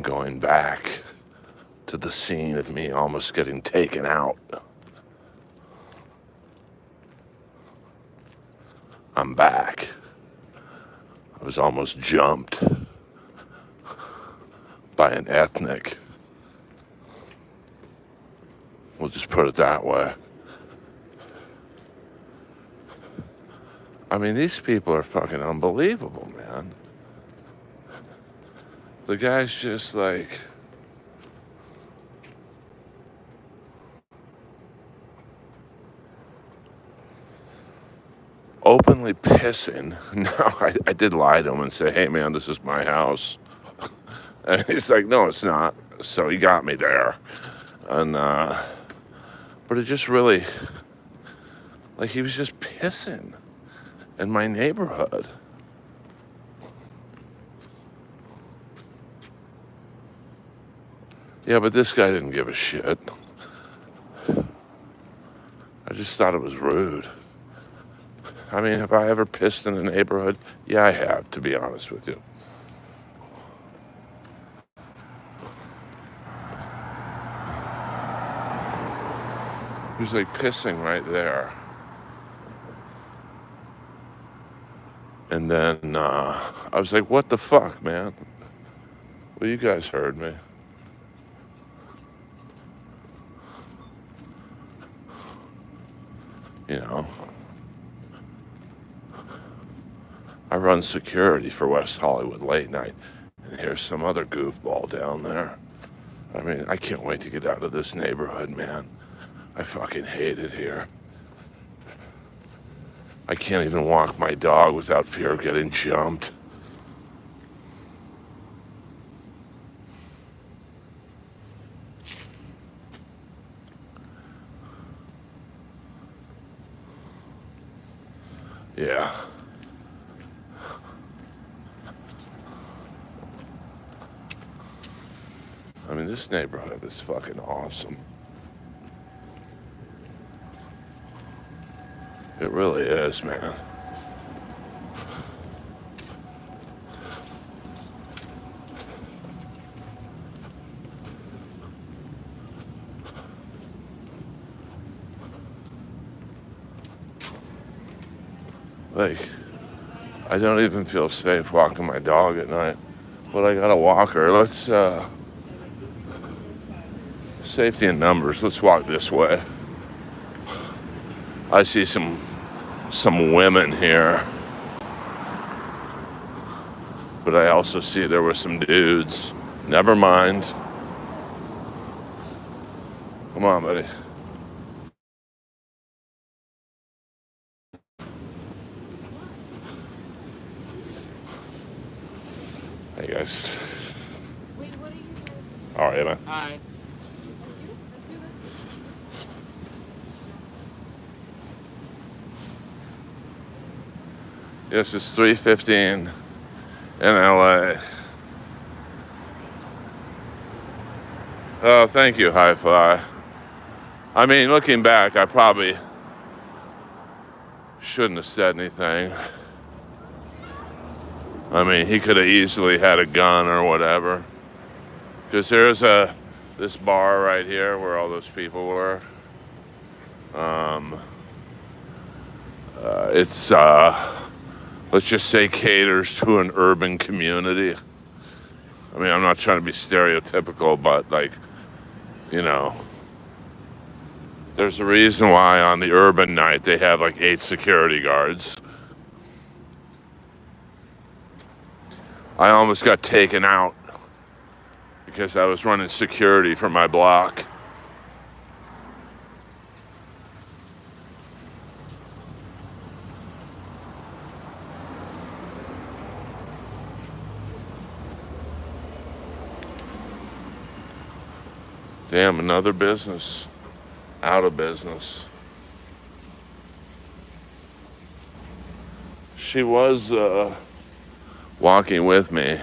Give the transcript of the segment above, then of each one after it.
I'm going back to the scene of me almost getting taken out. I'm back. I was almost jumped by an ethnic. We'll just put it that way. I mean, these people are fucking unbelievable, man. The guy's just like, openly pissing. No, I did lie to him and say, hey, man, this is my house. And he's like, no, it's not. So he got me there. And, but it just really, like, he was just pissing in my neighborhood. Yeah, but this guy didn't give a shit. I just thought it was rude. I mean, have I ever pissed in a neighborhood? Yeah, I have, to be honest with you. He was like pissing right there. And then I was like, what the fuck, man? Well, you guys heard me. You know, I run security for West Hollywood late night, and here's some other goofball down there. I mean, I can't wait to get out of this neighborhood, man. I fucking hate it here. I can't even walk my dog without fear of getting jumped. Yeah. I mean, this neighborhood is fucking awesome. It really is, man. Like, I don't even feel safe walking my dog at night, but I got a walker. Let's, safety in numbers. Let's walk this way. I see some women here, but I also see there were some dudes. Never mind. Come on, buddy. Hey, guys. Wait, what are you guys? All right, man. Hi. Yes, it's 3:15 in LA. Oh, thank you, Hi-Fi. I mean, looking back, I probably shouldn't have said anything. I mean, he could have easily had a gun or whatever. Because there's this bar right here where all those people were. It's, let's just say, caters to an urban community. I mean, I'm not trying to be stereotypical, but, like, you know, there's a reason why on the urban night they have like 8 security guards. I almost got taken out because I was running security for my block. Damn, another business. Out of business. She was walking with me.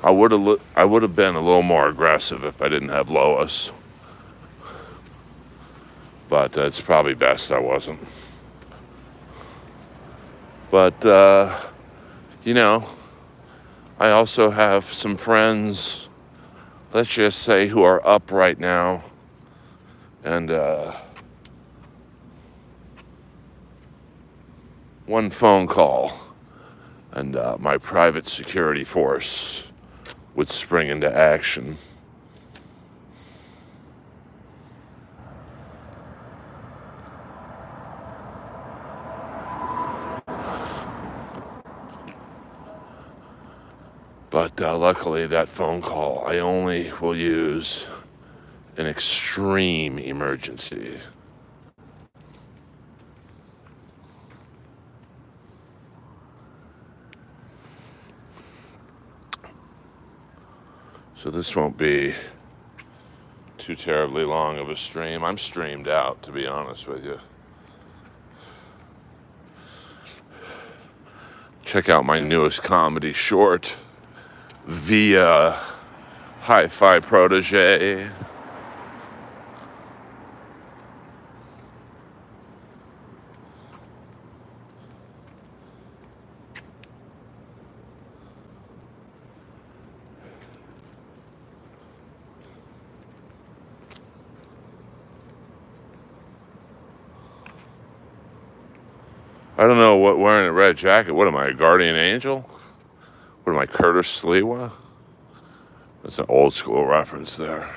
I would have been a little more aggressive if I didn't have Lois. But it's probably best I wasn't. But, you know, I also have some friends let's just say, who are up right now. And one phone call, and my private security force would spring into action. But luckily, that phone call I only will use in extreme emergency. So this won't be too terribly long of a stream. I'm streamed out, to be honest with you. Check out my newest comedy short via Hi-Fi Protege. I don't know what wearing a red jacket. What am I, a guardian angel? What am I, Curtis Sliwa? That's an old school reference there.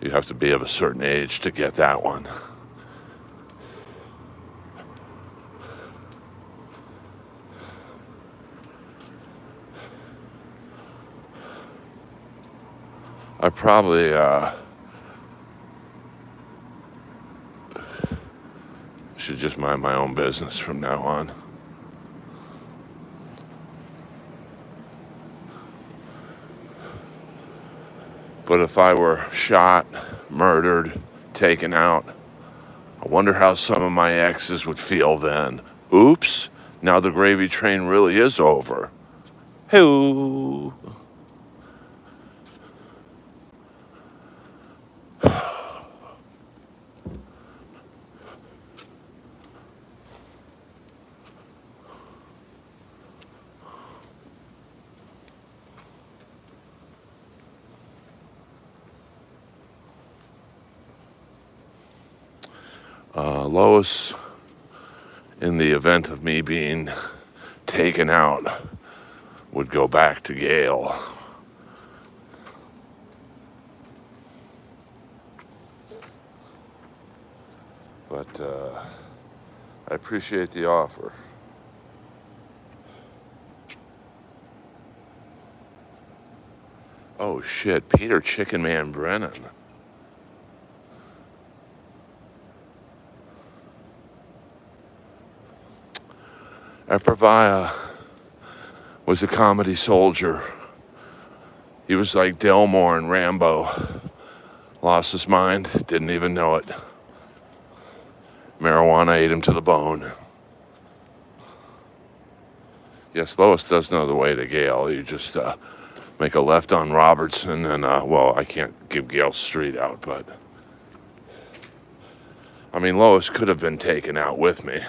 You have to be of a certain age to get that one. I probably should just mind my own business from now on. But if I were shot, murdered, taken out, I wonder how some of my exes would feel then. Oops, now the gravy train really is over. Hoo. Lois, in the event of me being taken out, would go back to Gail. But I appreciate the offer. Oh shit, Peter Chicken Man Brennan. Eprovia was a comedy soldier. He was like Delmore and Rambo. Lost his mind, didn't even know it. Marijuana ate him to the bone. Yes, Lois does know the way to Gale. You just make a left on Robertson and, well, I can't give Gale street out, but... I mean, Lois could have been taken out with me.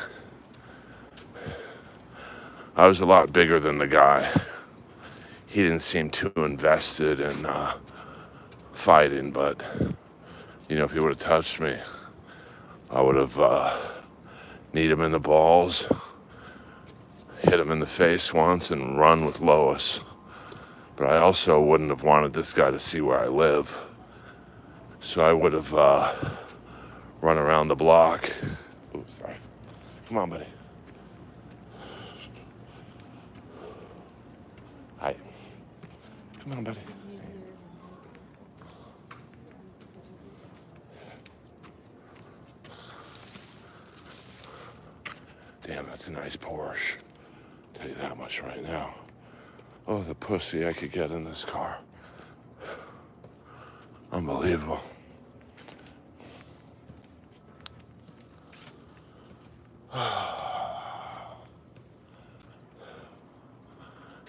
I was a lot bigger than the guy. He didn't seem too invested in fighting, but, you know, if he would have touched me, I would have kneed him in the balls, hit him in the face once, and run with Lois. But I also wouldn't have wanted this guy to see where I live. So I would have run around the block. Ooh, sorry. Come on, buddy. Hi. Come on, buddy. Damn, that's a nice Porsche. Tell you that much right now. Oh, the pussy I could get in this car. Unbelievable.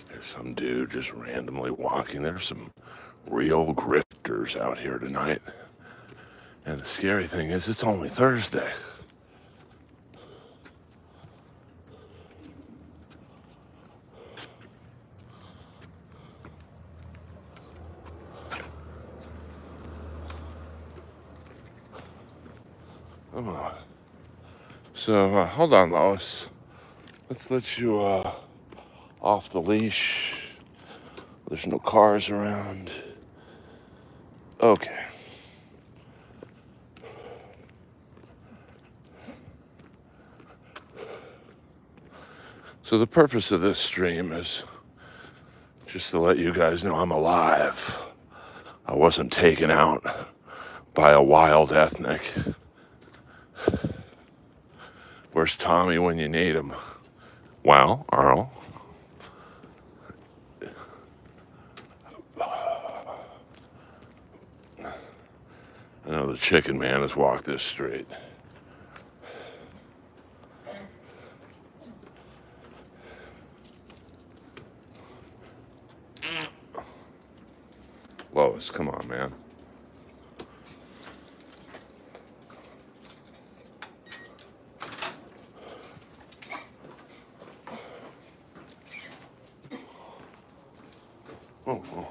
There's some dude just randomly walking. There's some real grifters out here tonight. And the scary thing is, it's only Thursday. Come on. So, hold on, Lois. Let's let you off the leash. There's no cars around. Okay. So the purpose of this stream is just to let you guys know I'm alive. I wasn't taken out by a wild ethnic. Where's Tommy when you need him? Well, Earl. I know the chicken man has walked this street. Lois, come on, man. Oh, oh.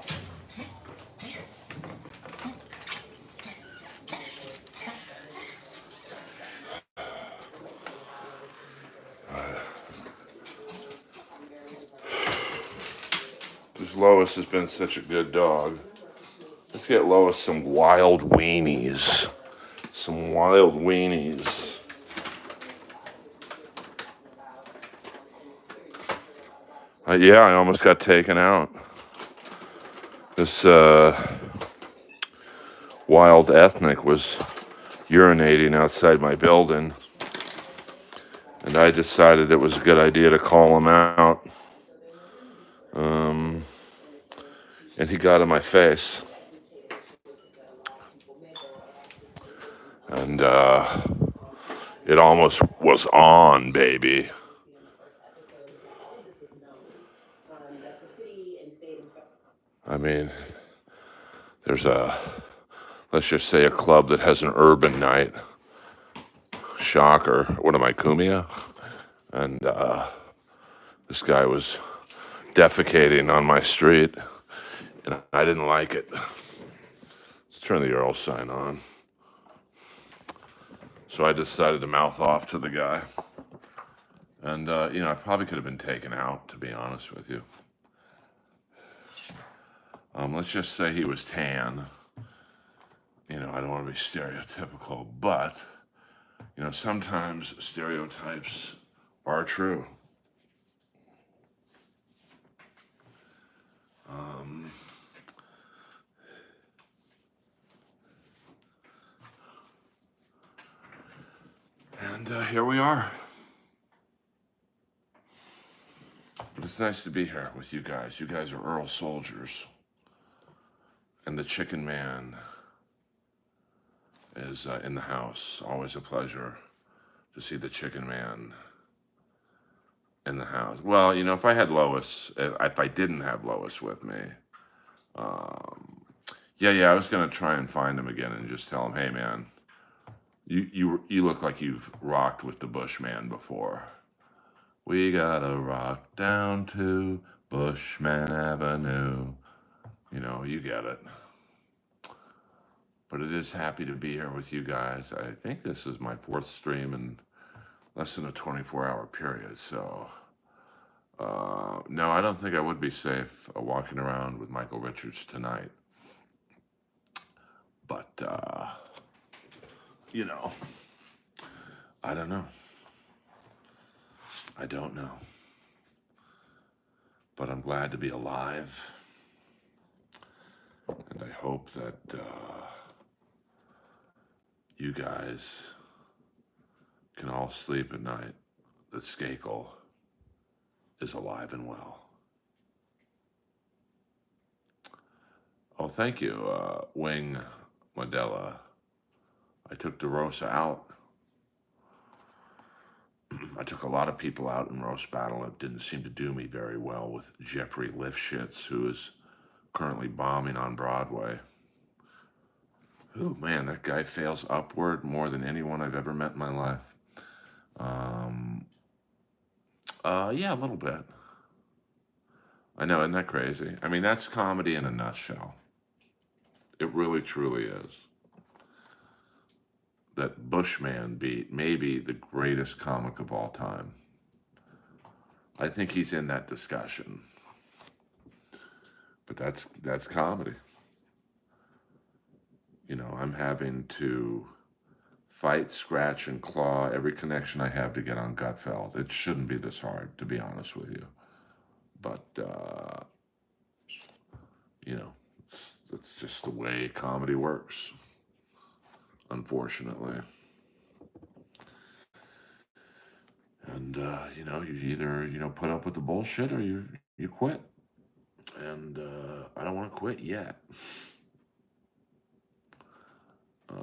Because Lois has been such a good dog. Let's get Lois some wild weenies. Some wild weenies. Yeah, I almost got taken out. This wild ethnic was urinating outside my building, and I decided it was a good idea to call him out. And he got in my face. And it almost was on, baby. I mean, there's let's just say a club that has an urban night. Shocker. What am I, Kumia? And this guy was defecating on my street, and I didn't like it. Let's turn the Earl sign on. So I decided to mouth off to the guy. And, I probably could have been taken out, to be honest with you. Let's just say he was tan. I don't want to be stereotypical, but, sometimes stereotypes are true. And here we are. It's nice to be here with you guys. You guys are Earl soldiers. And the chicken man is in the house. Always a pleasure to see the chicken man in the house. Well, if I had Lois, if I didn't have Lois with me, yeah, I was gonna try and find him again and just tell him, hey, man, you look like you've rocked with the Bushman before. We gotta rock down to Bushman Avenue. You get it. But it is happy to be here with you guys. I think this is my 4th stream in less than a 24-hour period. So, no, I don't think I would be safe walking around with Michael Richards tonight. But, I don't know. I don't know. But I'm glad to be alive. And I hope that you guys can all sleep at night that Skakel is alive and well. Oh, thank you, Wing Mandela. I took DeRosa out. I took a lot of people out in roast battle. It didn't seem to do me very well with Jeffrey Lifshitz, who is currently bombing on Broadway. Oh, man, that guy fails upward more than anyone I've ever met in my life. Yeah, a little bit. I know, isn't that crazy? I mean, that's comedy in a nutshell. It really, truly is. that Bushman beat, maybe the greatest comic of all time. I think he's in that discussion, but that's comedy. I'm having to fight, scratch, and claw every connection I have to get on Gutfeld. It shouldn't be this hard, to be honest with you. But, you know, it's just the way comedy works, unfortunately. And, you either, put up with the bullshit or you quit. And I don't want to quit yet.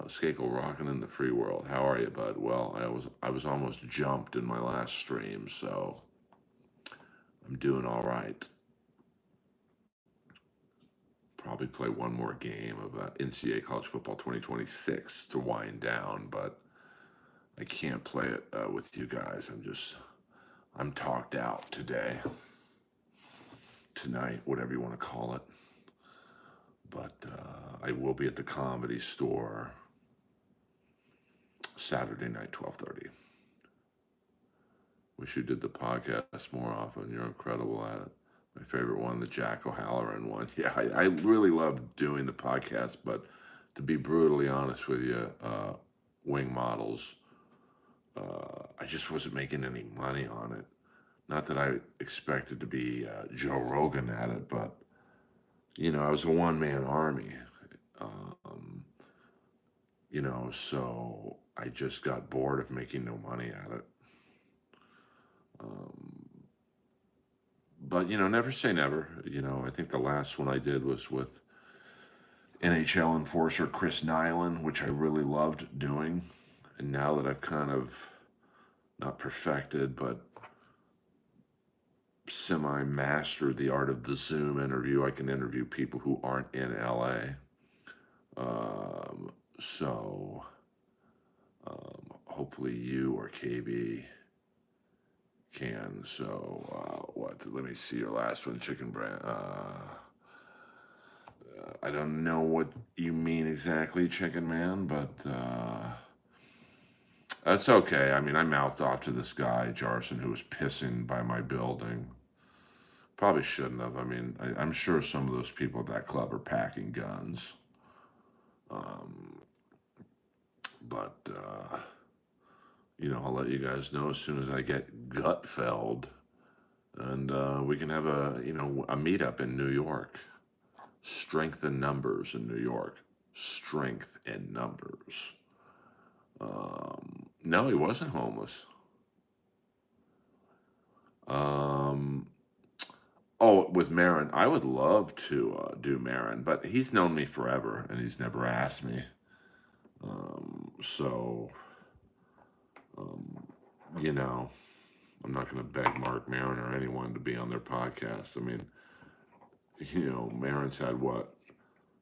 Skakel rocking in the free world. How are you, bud? Well, I was almost jumped in my last stream, so I'm doing all right. Probably play one more game of NCAA College Football 2026 to wind down, but I can't play it with you guys. I'm talked out today, tonight, whatever you want to call it. But I will be at the Comedy Store Saturday night, 12:30. Wish you did the podcast more often. You're incredible at it. My favorite one, the Jack O'Halloran one. Yeah, I really love doing the podcast, but to be brutally honest with you, Wing Models, I just wasn't making any money on it. Not that I expected to be Joe Rogan at it, but, I was a one-man army. Um, so I just got bored of making no money at it. Um, but, never say never. I think the last one I did was with NHL enforcer Chris Nyland, which I really loved doing. And now that I've kind of not perfected, but semi mastered the art of the Zoom interview, I can interview people who aren't in LA. So hopefully you or KB can. So let me see your last one, Chicken Brand. I don't know what you mean exactly, Chicken Man, but that's okay. I mean, I mouthed off to this guy, Jarson, who was pissing by my building. Probably shouldn't have. I mean, I'm sure some of those people at that club are packing guns. But, I'll let you guys know as soon as I get Gutfeld. And we can have a meetup in New York. Strength in numbers in New York. Strength in numbers. No, he wasn't homeless. Oh, with Marin, I would love to do Marin, but he's known me forever and he's never asked me. So, um, I'm not going to beg Mark Marin or anyone to be on their podcast. I mean, Marin's had what,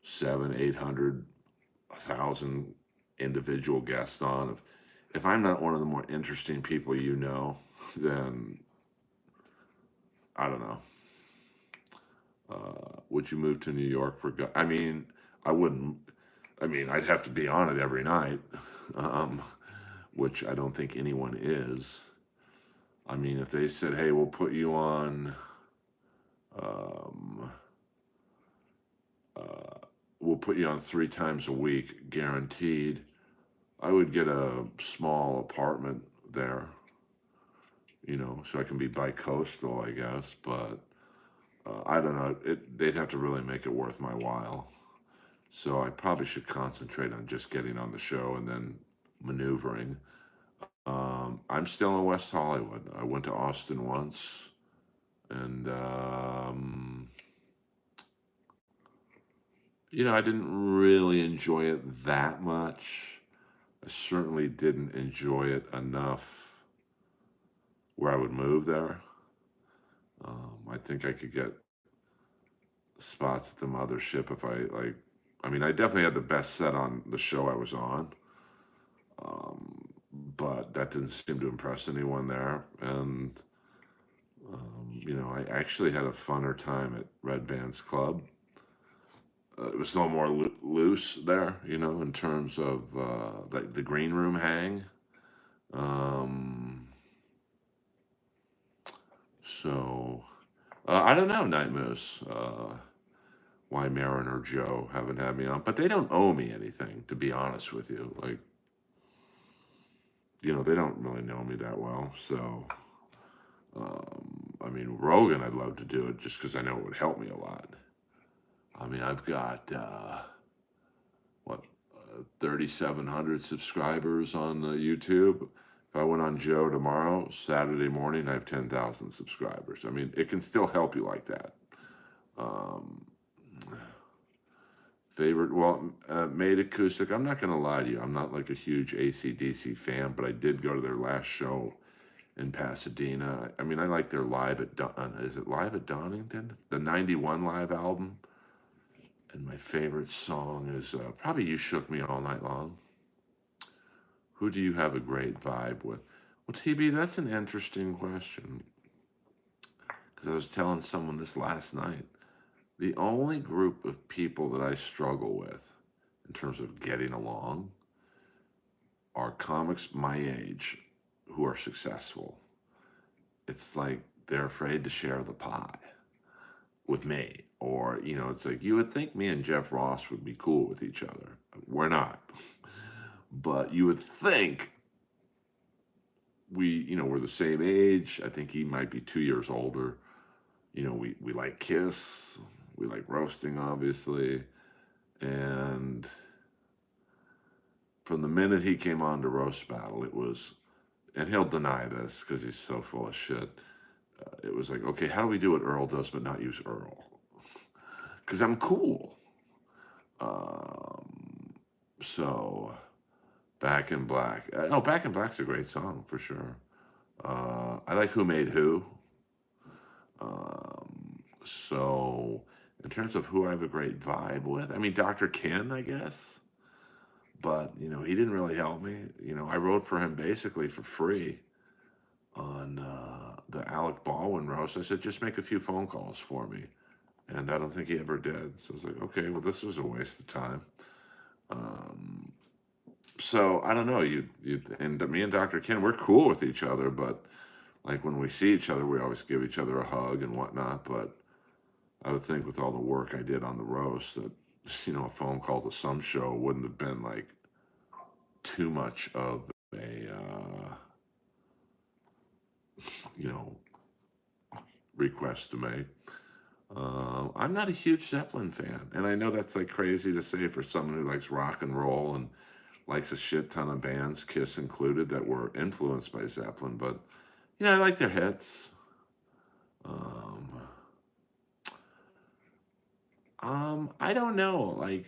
800,000 individual guests on. If I'm not one of the more interesting people then I don't know. Would you move to New York for? I mean, I wouldn't. I mean, I'd have to be on it every night, which I don't think anyone is. I mean, if they said, "Hey, we'll put you on," um, we'll put you on 3 times a week, guaranteed. I would get a small apartment there, so I can be bi-coastal, I guess. But I don't know. They'd have to really make it worth my while. So I probably should concentrate on just getting on the show and then maneuvering. I'm still in West Hollywood. I went to Austin once, and I didn't really enjoy it that much. I certainly didn't enjoy it enough where I would move there. I think I could get spots at the mothership if I like. I mean, I definitely had the best set on the show I was on, but that didn't seem to impress anyone there. And I actually had a funner time at Red Band's Club. it was a little more loose there, in terms of like the green room hang. Um, so I don't know, Night Moose, why Marin or Joe haven't had me on, but they don't owe me anything, to be honest with you. Like, they don't really know me that well, so I mean, Rogan, I'd love to do it just because I know it would help me a lot. I mean, I've got what 3,700 subscribers on YouTube. If I went on Joe tomorrow, Saturday morning, I have 10,000 subscribers. I mean, it can still help you like that. Um, Favorite, well, Made Acoustic. I'm not going to lie to you. I'm not like a huge AC/DC fan, but I did go to their last show in Pasadena. I mean, I like their live at is it live at Donington? The '91 live album. And my favorite song is probably "You Shook Me All Night Long." Who do you have a great vibe with? Well, TB, that's an interesting question. Because I was telling someone this last night. The only group of people that I struggle with in terms of getting along are comics my age who are successful. It's like they're afraid to share the pie with me. Or, it's like you would think me and Jeff Ross would be cool with each other. We're not. But you would think we're the same age. I think he might be 2 years older. We like Kiss. We like roasting, obviously. And from the minute he came on to Roast Battle, it was, and he'll deny this because he's so full of shit. It was like, okay, how do we do what Earl does but not use Earl? Because I'm cool. So, Back in Black. Oh, Back in Black's a great song for sure. I like Who Made Who. So, in terms of who I have a great vibe with, I mean, Dr. Ken, I guess. But, he didn't really help me. I wrote for him basically for free on the Alec Baldwin roast. I said, just make a few phone calls for me. And I don't think he ever did. So I was like, okay, well, this was a waste of time. So I don't know. And me and Dr. Ken, we're cool with each other, but like when we see each other, we always give each other a hug and whatnot. But I would think with all the work I did on the roast that, a phone call to some show wouldn't have been like too much of a, you know, request to make. I'm not a huge Zeppelin fan, and I know that's like crazy to say for someone who likes rock and roll and likes a shit ton of bands, Kiss included, that were influenced by Zeppelin. But I like their hits. Um, I don't know, like,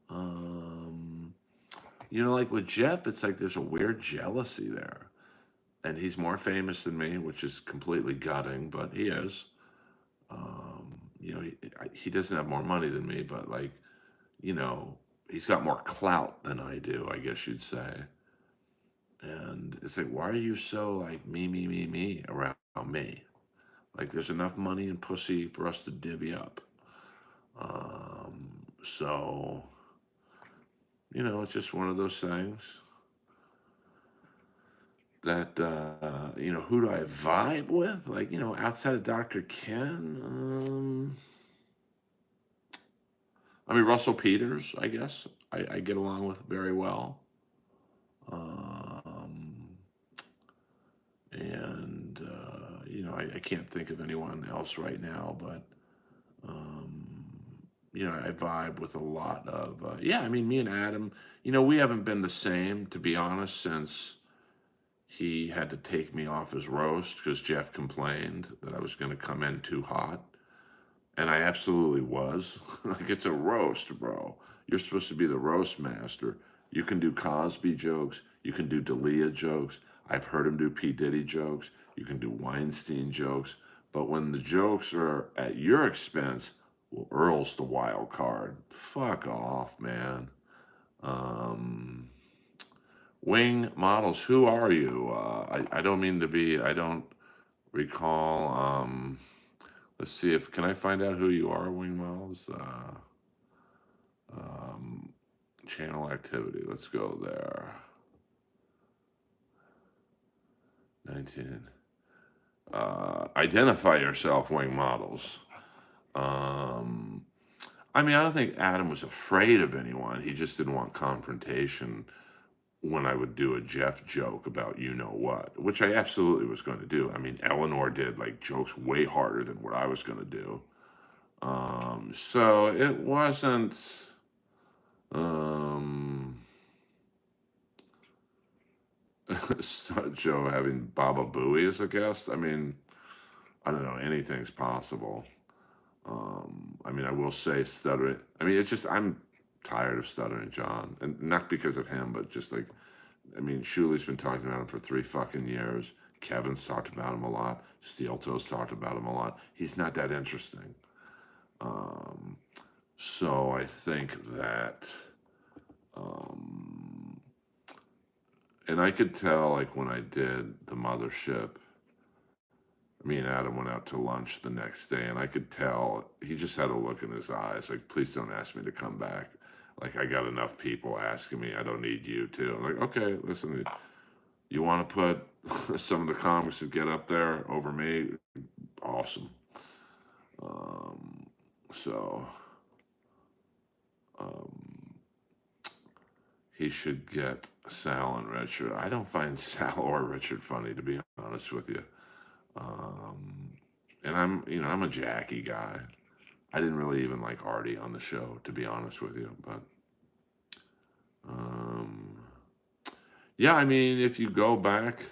um, like with Jeff, it's like there's a weird jealousy there, and he's more famous than me, which is completely gutting, but he is. He doesn't have more money than me, but like, you know, he's got more clout than I do, I guess you'd say. And it's like, why are you so like me around me? Like, there's enough money and pussy for us to divvy up. So, it's just one of those things that, who do I vibe with? Like, outside of Dr. Ken, I mean, Russell Peters, I guess, I get along with very well. Um, and I can't think of anyone else right now, but um, I vibe with a lot of yeah. I mean, me and Adam, we haven't been the same, to be honest, since he had to take me off his roast because Jeff complained that I was going to come in too hot, and I absolutely was. Like, it's a roast, bro. You're supposed to be the roast master. You can do Cosby jokes. You can do D'Elia jokes. I've heard him do P. Diddy jokes. You can do Weinstein jokes. But when the jokes are at your expense, well, Earl's the wild card. Fuck off, man. Um, Wing models, who are you? I don't mean to be, I don't recall. Let's see if can I find out who you are, Wing Models? Um, channel activity. Let's go there. 19. Identify yourself, Wing Models. Um, I mean, I don't think Adam was afraid of anyone. He just didn't want confrontation when I would do a Jeff joke about you know what, which I absolutely was going to do. I mean, Eleanor did like jokes way harder than what I was going to do. So it wasn't. Um, Joe having Baba Booey as a guest. I mean, I don't know. Anything's possible. I mean, I will say stuttering. I mean, it's just I'm tired of stuttering John, and not because of him, but just like I mean, Shuli's been talking about him for 3 fucking years. Kevin's talked about him a lot. Steel Toe's talked about him a lot. He's not that interesting. Um, so I think that, um, and I could tell like when I did the mothership, me and Adam went out to lunch the next day, and I could tell he just had a look in his eyes like, please don't ask me to come back. Like, I got enough people asking me. I don't need you to. I'm like, okay, listen, you want to put some of the comics that get up there over me? Awesome. Um, so um, he should get Sal and Richard. I don't find Sal or Richard funny, to be honest with you. Um, and I'm a Jackie guy. I didn't really even like Artie on the show, to be honest with you. But um, yeah, I mean, if you go back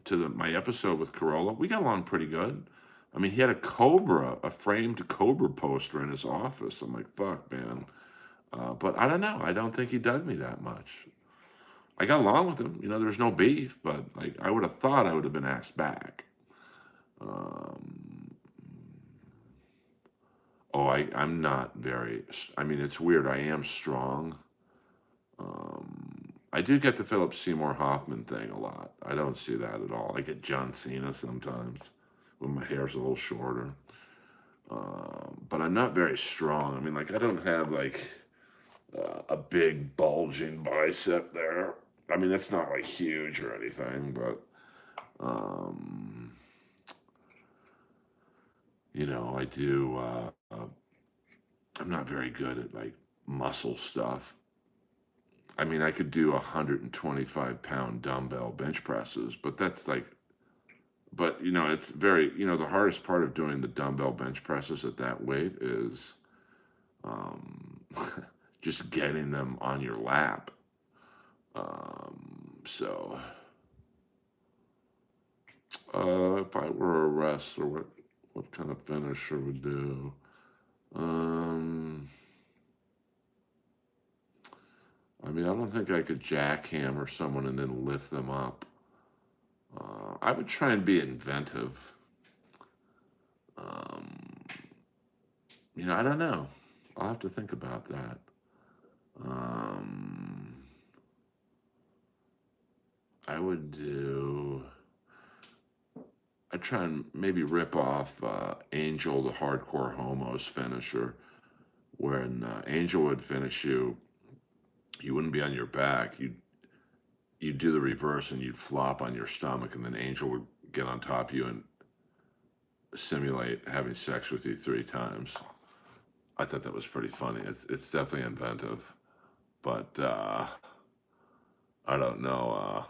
to my episode with Corolla, we got along pretty good. I mean, he had a framed Cobra poster in his office. I'm like, fuck, man. But I don't know. I don't think he dug me that much. I got along with him. There's no beef, but like I would have thought I would have been asked back. Um, I'm not very. I mean, it's weird. I am strong. I do get the Philip Seymour Hoffman thing a lot. I don't see that at all. I get John Cena sometimes when my hair's a little shorter. But I'm not very strong. I mean, like, I don't have like a big bulging bicep there. I mean, it's not like huge or anything, but um, I do. I'm not very good at like muscle stuff. I mean, I could do 125-pound dumbbell bench presses, but that's like, but it's very, the hardest part of doing the dumbbell bench presses at that weight is um, just getting them on your lap. So, if I were a wrestler, what kind of finisher would do? Um, I mean, I don't think I could jackhammer someone and then lift them up. I would try and be inventive. Um, I don't know. I'll have to think about that. Um, I would do. I'd try and maybe rip off Angel, the hardcore homo's finisher. When Angel would finish you, you wouldn't be on your back. You'd do the reverse and you'd flop on your stomach, and then Angel would get on top of you and simulate having sex with you 3 times. I thought that was pretty funny. It's definitely inventive, but I don't know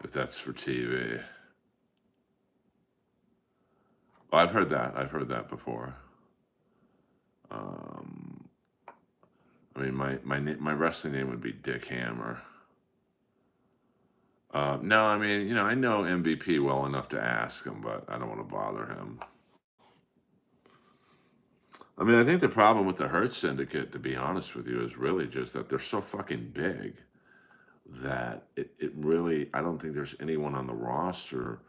if that's for TV. Well, I've heard that. I've heard that before. Um, I mean, my wrestling name would be Dick Hammer. No, I mean, I know MVP well enough to ask him, but I don't want to bother him. I mean, I think the problem with the Hurt Syndicate, to be honest with you, is really just that they're so fucking big that it really, I don't think there's anyone on the roster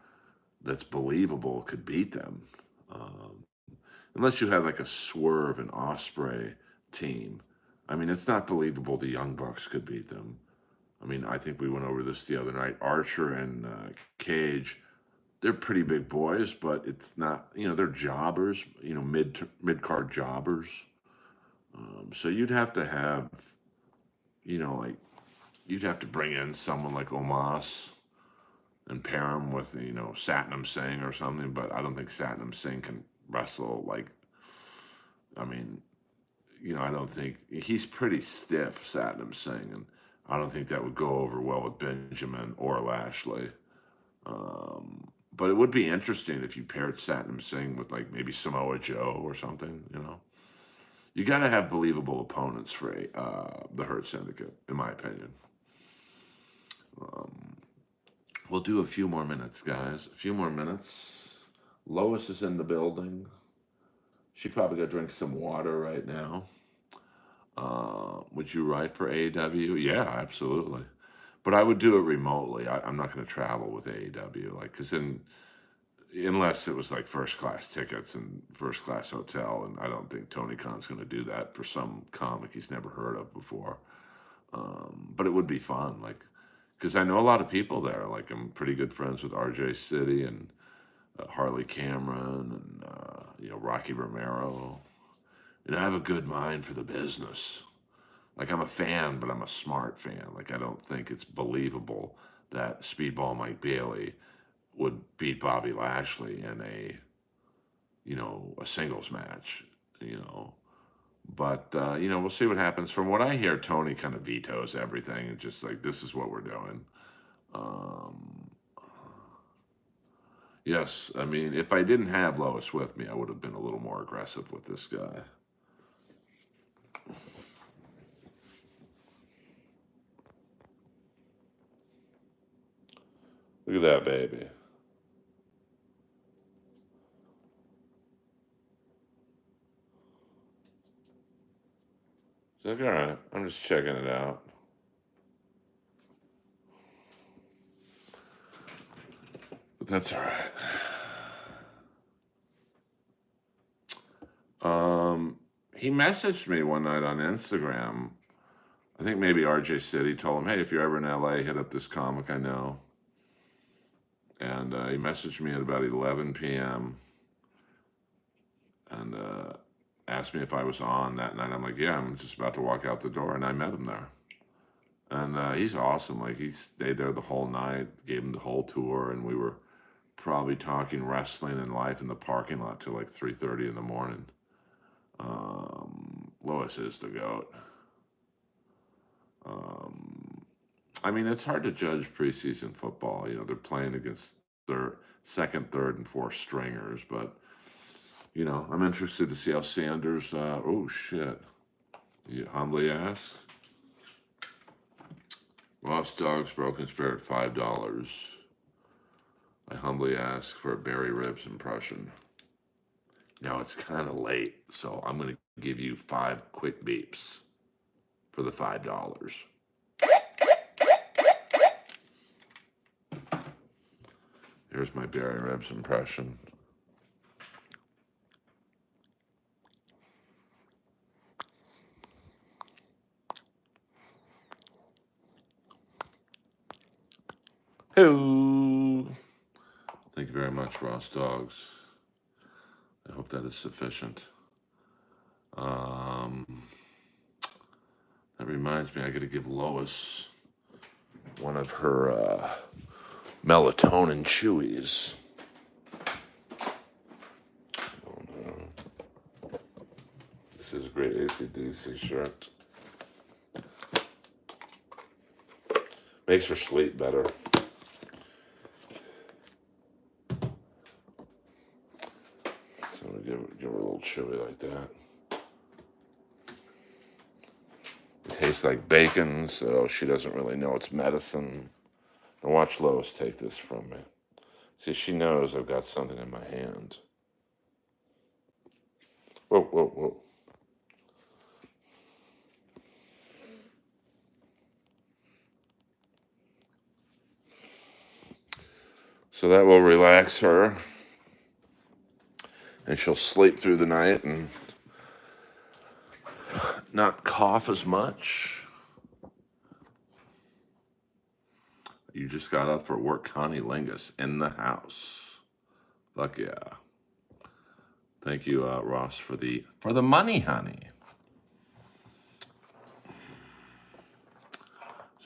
that's believable could beat them. Um, Unless you have like a Swerve and Osprey team. I mean, it's not believable the Young Bucks could beat them. I mean, I think we went over this the other night. Archer and Cage they're pretty big boys, but it's not, they're jobbers, mid card jobbers. So like you'd have to bring in someone like Omas and pair him with, Satnam Singh or something. But I don't think Satnam Singh can wrestle. Like, I mean, I don't think he's pretty stiff, Satnam Singh, and I don't think that would go over well with Benjamin or Lashley. But it would be interesting if you paired Satnam Singh with like maybe Samoa Joe or something. You got to have believable opponents for the Hurt Syndicate, in my opinion. We'll do a few more minutes, guys. A few more minutes. Lois is in the building. She probably got to drink some water right now. Would you write for AEW? Yeah, absolutely. But I would do it remotely. I'm not going to travel with AEW, like, because unless it was like first class tickets and first class hotel, and I don't think Tony Khan's going to do that for some comic he's never heard of before. But it would be fun, like, because I know a lot of people there. Like, I'm pretty good friends with RJ City and Harley Cameron and Rocky Romero. I have a good mind for the business. Like, I'm a fan, but I'm a smart fan. Like, I don't think it's believable that Speedball Mike Bailey would beat Bobby Lashley in a singles match. But, we'll see what happens. From what I hear, Tony kind of vetoes everything and just like, this is what we're doing. Yes, I mean, if I didn't have Lois with me, I would have been a little more aggressive with this guy. Look at that baby. It's like, all right, I'm just checking it out. But that's all right. He messaged me one night on Instagram. I think maybe RJ City told him, hey, if you're ever in LA, hit up this comic I know. And he messaged me at about 11 p.m. and asked me if I was on that night. I'm like, yeah, I'm just about to walk out the door. And I met him there. And he's awesome. Like, he stayed there the whole night, gave him the whole tour, and we were probably talking wrestling and life in the parking lot till like 3:30 in the morning. Lois is the GOAT. I mean, it's hard to judge preseason football. They're playing against their second, third, and fourth stringers, but I'm interested to see how Sanders. Oh shit! You humbly ask. Lost Dogs, Broken Spirit, $5. I humbly ask for a Barry Ribs impression. Now it's kind of late, so I'm going to give you 5 quick beeps for the $5. Here's my Barry Ribs impression. Hello. Thank you very much, Ross Dogs. I hope that is sufficient. That reminds me, I got to give Lois one of her melatonin chewies. This is a great AC/DC shirt. Makes her sleep better. So we give her a little chewy like that. It tastes like bacon, so she doesn't really know it's medicine. Now watch Lois take this from me. See, she knows I've got something in my hand. Whoa, whoa, whoa. So that will relax her. And she'll sleep through the night and not cough as much. You just got up for work, Connie Lingus in the house. Fuck yeah. Thank you, Ross, for the money, honey.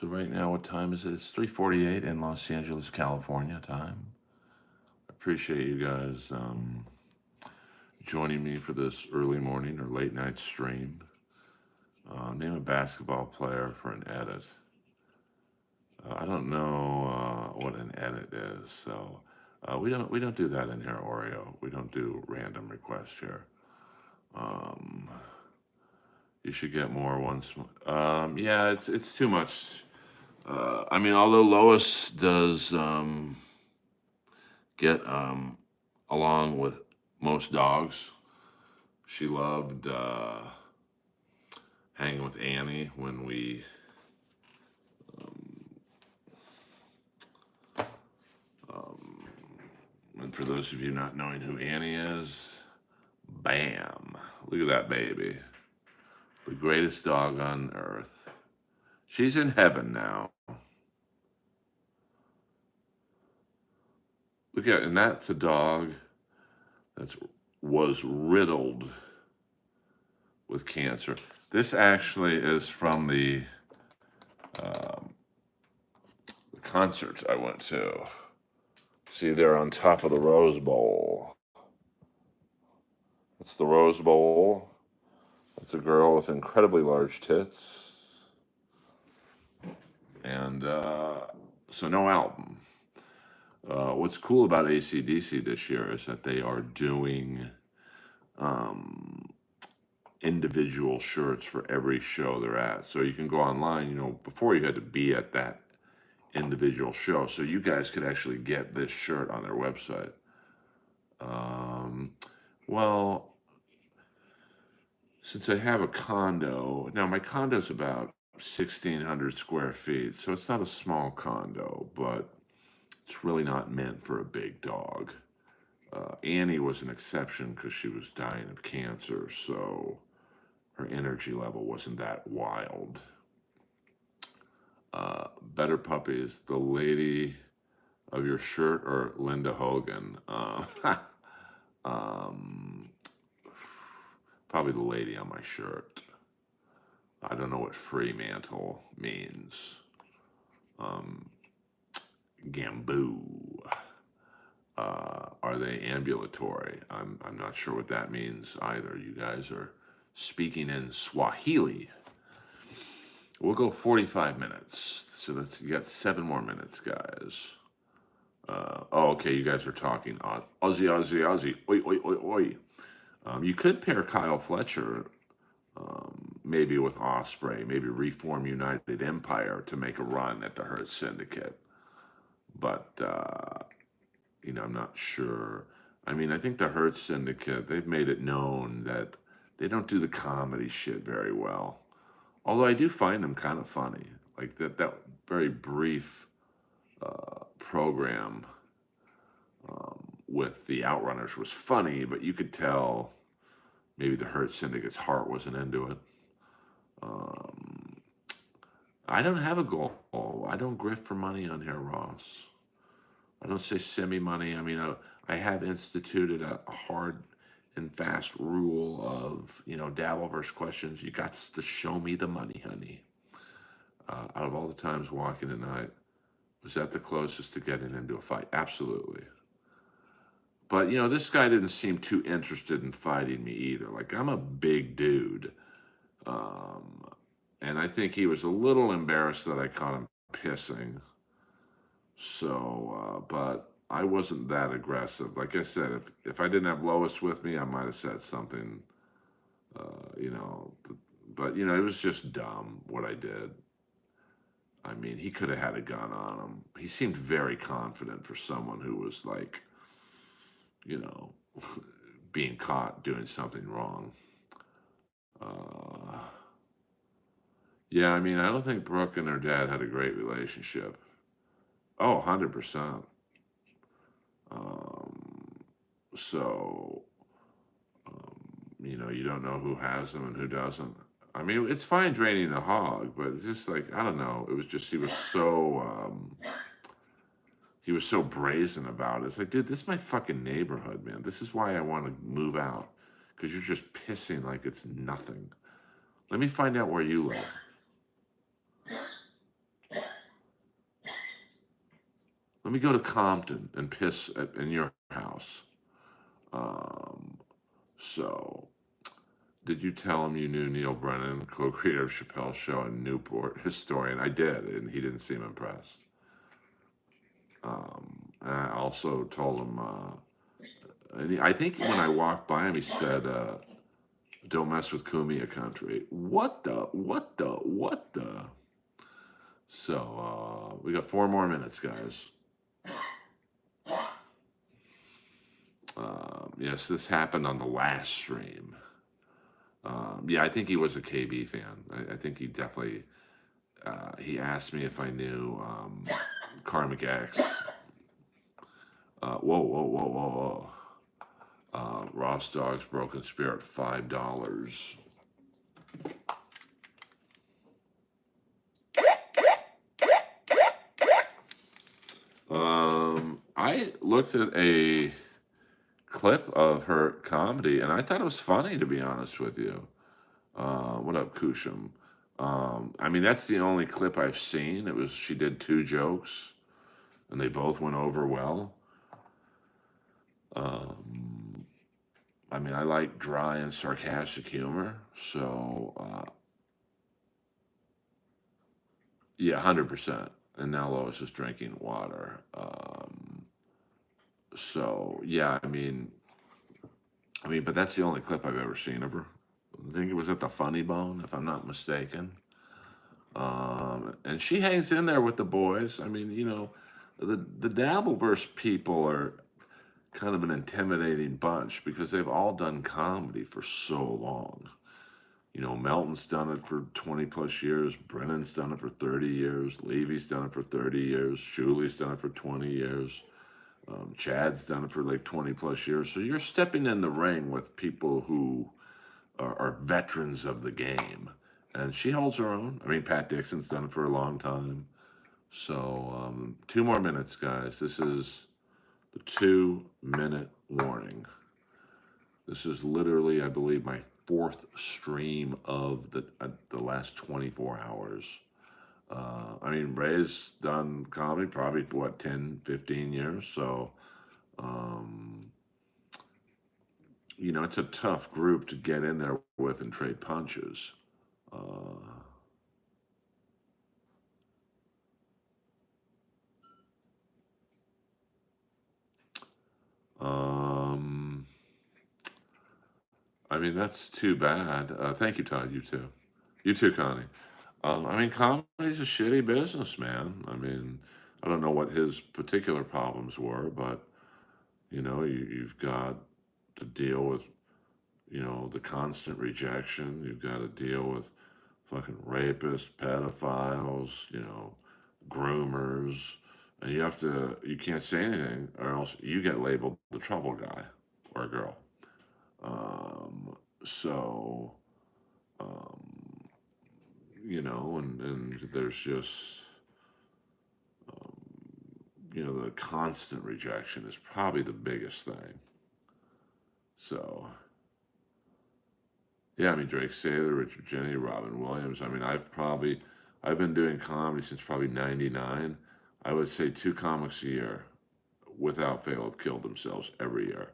So right now, what time is it? It's 3:48 in Los Angeles, California time. Appreciate you guys joining me for this early morning or late night stream. Name a basketball player for an edit. I don't know what an edit is, so we don't do that in here, Oreo. We don't do random requests here. Um, you should get more once. Yeah, it's too much. I mean, although Lois does get along with most dogs, she loved hanging with Annie when we. Um, and for those of you not knowing who Annie is, bam! Look at that baby, the greatest dog on earth. She's in heaven now. Look at, and that's a dog that was riddled with cancer. This actually is from the concert I went to. See, they're on top of the Rose Bowl. That's the Rose Bowl. That's a girl with incredibly large tits. And so no album. What's cool about AC/DC this year is that they are doing individual shirts for every show they're at. So you can go online, before you had to be at that individual show. So you guys could actually get this shirt on their website. Well, since I have a condo, now my condo's about 1,600 square feet, so it's not a small condo, but it's really not meant for a big dog. Annie was an exception because she was dying of cancer, so her energy level wasn't that wild. Better Puppies, the lady of your shirt or Linda Hogan? Probably the lady on my shirt. I don't know what Fremantle means. Gamboo. Are they ambulatory? I'm not sure what that means either. You guys are speaking in Swahili. We'll go 45 minutes. So you got 7 more minutes, guys. Okay, you guys are talking Aussie. Oi, oi, oi, oi. You could pair Kyle Fletcher maybe with Osprey, maybe reform United Empire to make a run at the Hurt Syndicate. But, I'm not sure. I mean, I think the Hurt Syndicate, they've made it known that they don't do the comedy shit very well. Although I do find them kind of funny. Like that very brief program with the Outrunners was funny, but you could tell maybe the Hurt Syndicate's heart wasn't into it. I don't have a goal. I don't grift for money on here, Ross. I don't say send me money. I mean, I have instituted a hard and fast rule of, Dabbleverse questions. You got to show me the money, honey. Out of all the times walking tonight, was that the closest to getting into a fight? Absolutely. But, this guy didn't seem too interested in fighting me either. Like, I'm a big dude. And I think he was a little embarrassed that I caught him pissing. So, but I wasn't that aggressive. Like I said, if I didn't have Lois with me, I might have said something, but, it was just dumb what I did. I mean, he could have had a gun on him. He seemed very confident for someone who was like, being caught doing something wrong. Yeah, I mean, I don't think Brooke and her dad had a great relationship. Oh, 100%. So, you don't know who has them and who doesn't. I mean, it's fine draining the hog, but it's just like, I don't know. It was just, he was he was so brazen about it. It's like, dude, this is my fucking neighborhood, man. This is why I want to move out, because you're just pissing like it's nothing. Let me find out where you live. Let me go to Compton and piss in your house. Um, so, did you tell him you knew Neil Brennan, co-creator of Chappelle's Show and Newport historian? I did, and he didn't seem impressed. And I also told him, I think when I walked by him, he said, "Don't mess with Kumia country." What the? So we got 4 more minutes, guys. Yes, this happened on the last stream. Yeah, I think he was a KB fan. I think he definitely. He asked me if I knew Karmic X. Whoa. Ross Dog's Broken Spirit, $5. I looked at a clip of her comedy and I thought it was funny, to be honest with you. What up, Kusham? I mean, that's the only clip I've seen. She did 2 jokes and they both went over well. I mean, I like dry and sarcastic humor, so yeah, 100%. And now Lois is drinking water. So yeah, but that's the only clip I've ever seen of her. I think it was at the Funny Bone, if I'm not mistaken. And she hangs in there with the boys. I mean, the Dabbleverse people are kind of an intimidating bunch because they've all done comedy for so long. Melton's done it for 20 plus years. Brennan's done it for 30 years. Levy's done it for 30 years. Shuli's done it for 20 years. Chad's done it for like 20 plus years. So you're stepping in the ring with people who are veterans of the game. And she holds her own. I mean, Pat Dixon's done it for a long time. So 2 more minutes, guys. This is the 2 minute warning. This is literally, I believe, my 4th stream of the last 24 hours. I mean, Ray's done comedy probably, what, 10, 15 years. So, it's a tough group to get in there with and trade punches. I mean, that's too bad. Thank you, Todd. You too. You too, Connie. I mean, comedy's a shitty business, man. I mean, I don't know what his particular problems were, but you've got to deal with the constant rejection. You've got to deal with fucking rapists, pedophiles, groomers, and you can't say anything, or else you get labeled the trouble guy or girl. So, and there's just, the constant rejection is probably the biggest thing. So, yeah, I mean, Drake Saylor, Richard Jeni, Robin Williams. I mean, I've been doing comedy since probably '99. I would say 2 comics a year, without fail, have killed themselves every year.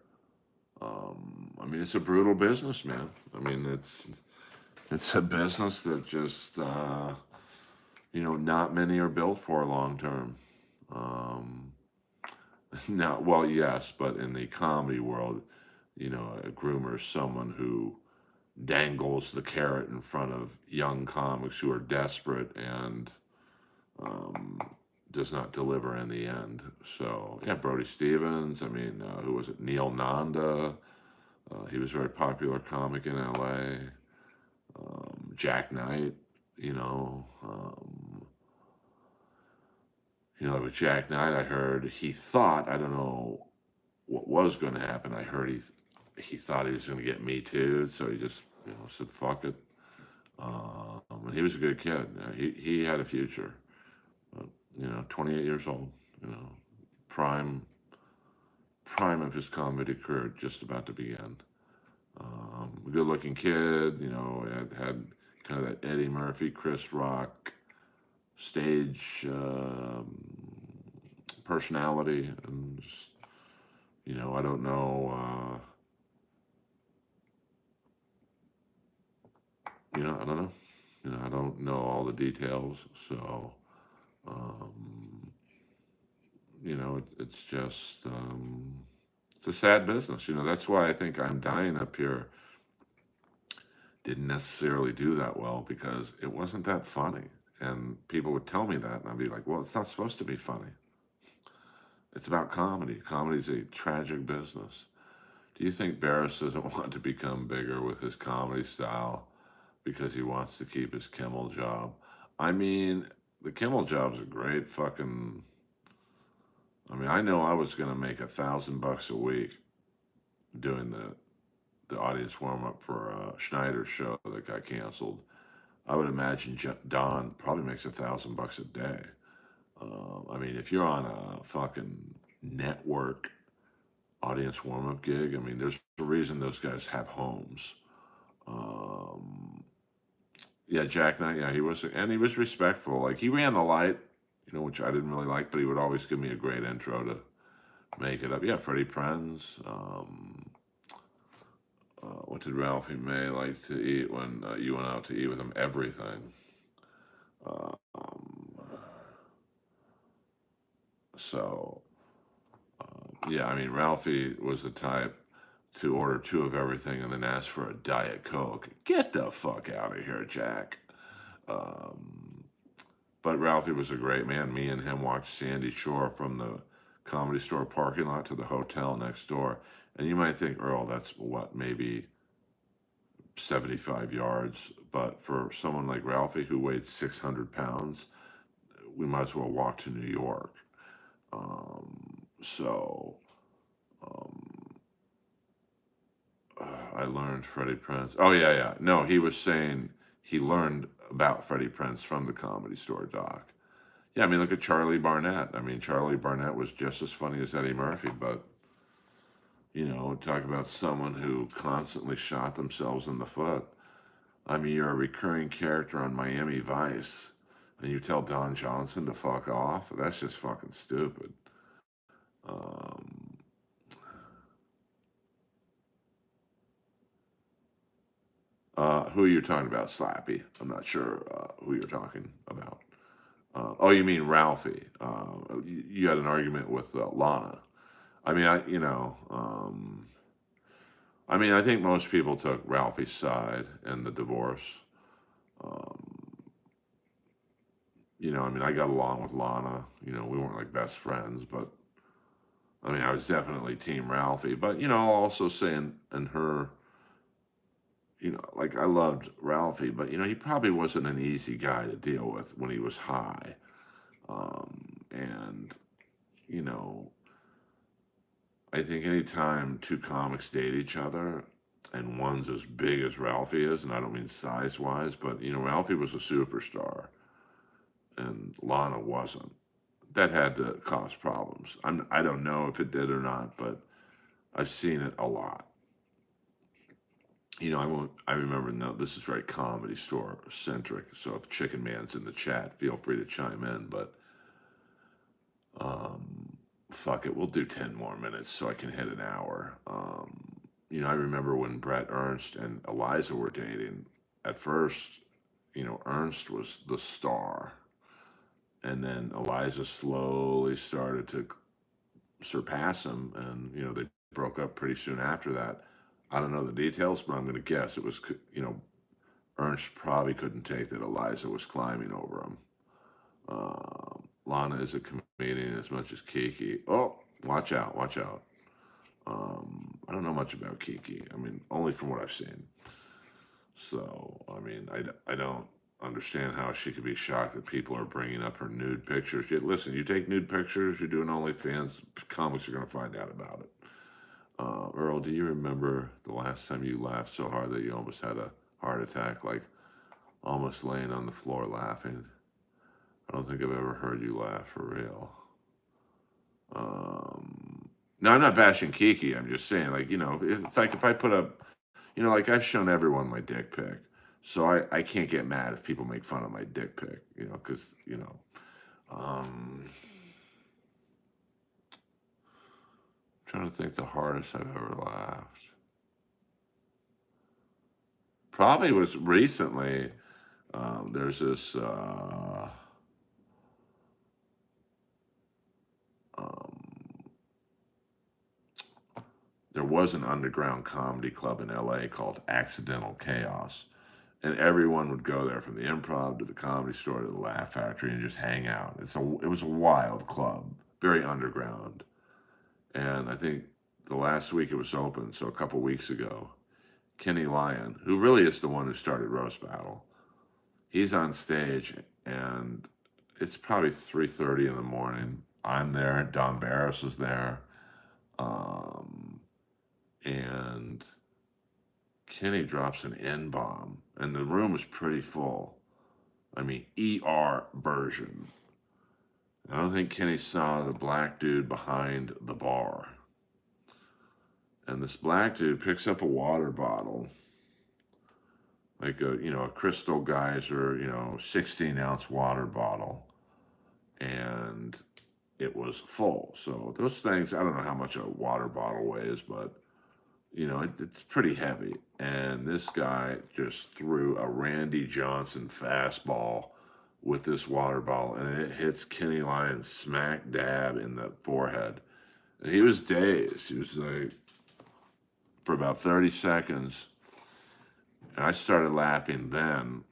I mean, it's a brutal business, man. I mean, it's a business that just not many are built for long term. Now, well, yes, but in the comedy world, a groomer is someone who dangles the carrot in front of young comics who are desperate and does not deliver in the end. So, yeah, Brody Stevens. I mean, who was it? Neil Nanda. He was a very popular comic in LA. Jack Knight, with Jack Knight, I heard he thought, I don't know what was going to happen. I heard he thought he was going to get Me Too, so he just said fuck it. And he was a good kid. He had a future. But, 28 years old. prime prime of his comedy career just about to begin. Good looking kid, had kind of that Eddie Murphy, Chris Rock stage personality, and just, I don't know, I don't know, I don't know all the details, so um, it's just it's a sad business. That's why I think I'm Dying Up Here didn't necessarily do that well because it wasn't that funny. And people would tell me that, and I'd be like, well, it's not supposed to be funny. It's about comedy. Comedy's a tragic business. Do you think Barris doesn't want to become bigger with his comedy style because he wants to keep his Kimmel job? I mean, the Kimmel job's a great fucking. I mean, I know I was gonna make $1,000 a week doing the audience warm up for Schneider's show that got canceled. I would imagine Don probably makes $1,000 a day. I mean, if you're on a fucking network audience warm up gig, I mean, there's a reason those guys have homes. Um, yeah, Jack Knight, yeah, and he was respectful. Like, he ran the light, which I didn't really like, but he would always give me a great intro to make it up. Yeah, Freddie Prinze. What did Ralphie May like to eat when you went out to eat with him? Everything. Um, so, yeah, I mean, Ralphie was the type to order two of everything and then ask for a Diet Coke. Get the fuck out of here, Jack. Um, but Ralphie was a great man. Me and him walked Sandy Shore from the Comedy Store parking lot to the hotel next door. And you might think, Earl, that's what, maybe 75 yards. But for someone like Ralphie who weighed 600 pounds, we might as well walk to New York. So um, I learned Freddie Prinze. Oh, yeah, yeah. No, he was saying he learned about Freddie Prinze from the Comedy Store doc. Yeah, I mean, look at Charlie Barnett. I mean, Charlie Barnett was just as funny as Eddie Murphy, but, talk about someone who constantly shot themselves in the foot. I mean, you're a recurring character on Miami Vice, and you tell Don Johnson to fuck off? That's just fucking stupid. Um, who are you talking about, Slappy? I'm not sure who you're talking about. Oh, you mean Ralphie? You had an argument with Lana. I mean, I mean, I think most people took Ralphie's side in the divorce. Um, I mean, I got along with Lana. We weren't like best friends, but I mean, I was definitely Team Ralphie. But I'll also say in her, like I loved Ralphie, but he probably wasn't an easy guy to deal with when he was high. And you know, I think anytime two comics date each other and one's as big as Ralphie is, and I don't mean size wise, but Ralphie was a superstar and Lana wasn't. That had to cause problems. I don't know if it did or not, but I've seen it a lot. I won't. I remember. No, this is very Comedy Store centric. So if Chicken Man's in the chat, feel free to chime in. But um, fuck it, we'll do 10 more minutes so I can hit an hour. I remember when Brett Ernst and Eliza were dating. At first, Ernst was the star, and then Eliza slowly started to surpass him, and they broke up pretty soon after that. I don't know the details, but I'm going to guess it was Ernst probably couldn't take that Eliza was climbing over him. Lana is a comedian as much as Kiki. Oh, watch out, watch out. I don't know much about Kiki. I mean, only from what I've seen. So, I mean, I don't understand how she could be shocked that people are bringing up her nude pictures. Yet, listen, you take nude pictures, you're doing OnlyFans, comics are going to find out about it. Earl, do you remember the last time you laughed so hard that you almost had a heart attack, like almost laying on the floor laughing? I don't think I've ever heard you laugh for real. Now I'm not bashing Kiki. I'm just saying, like, it's like if I put up, like I've shown everyone my dick pic, so I can't get mad if people make fun of my dick pic, because um, trying to think the hardest I've ever laughed. Probably was recently. There's this. Um, there was an underground comedy club in LA called Accidental Chaos, and everyone would go there from the Improv to the Comedy Store to the Laugh Factory and just hang out. It was a wild club, very underground. And I think the last week it was open, so a couple weeks ago, Kenny Lyon, who really is the one who started Roast Battle, he's on stage, and it's probably 3:30 in the morning. I'm there. Don Barris is there, um, and Kenny drops an N bomb, and the room is pretty full. I mean, ER version. I don't think Kenny saw the black dude behind the bar. And this black dude picks up a water bottle, like a Crystal Geyser, 16-ounce water bottle, and it was full. So those things, I don't know how much a water bottle weighs, but it's pretty heavy. And this guy just threw a Randy Johnson fastball with this water bottle, and it hits Kenny Lyon smack dab in the forehead. And he was dazed. He was like, for about 30 seconds. And I started laughing then.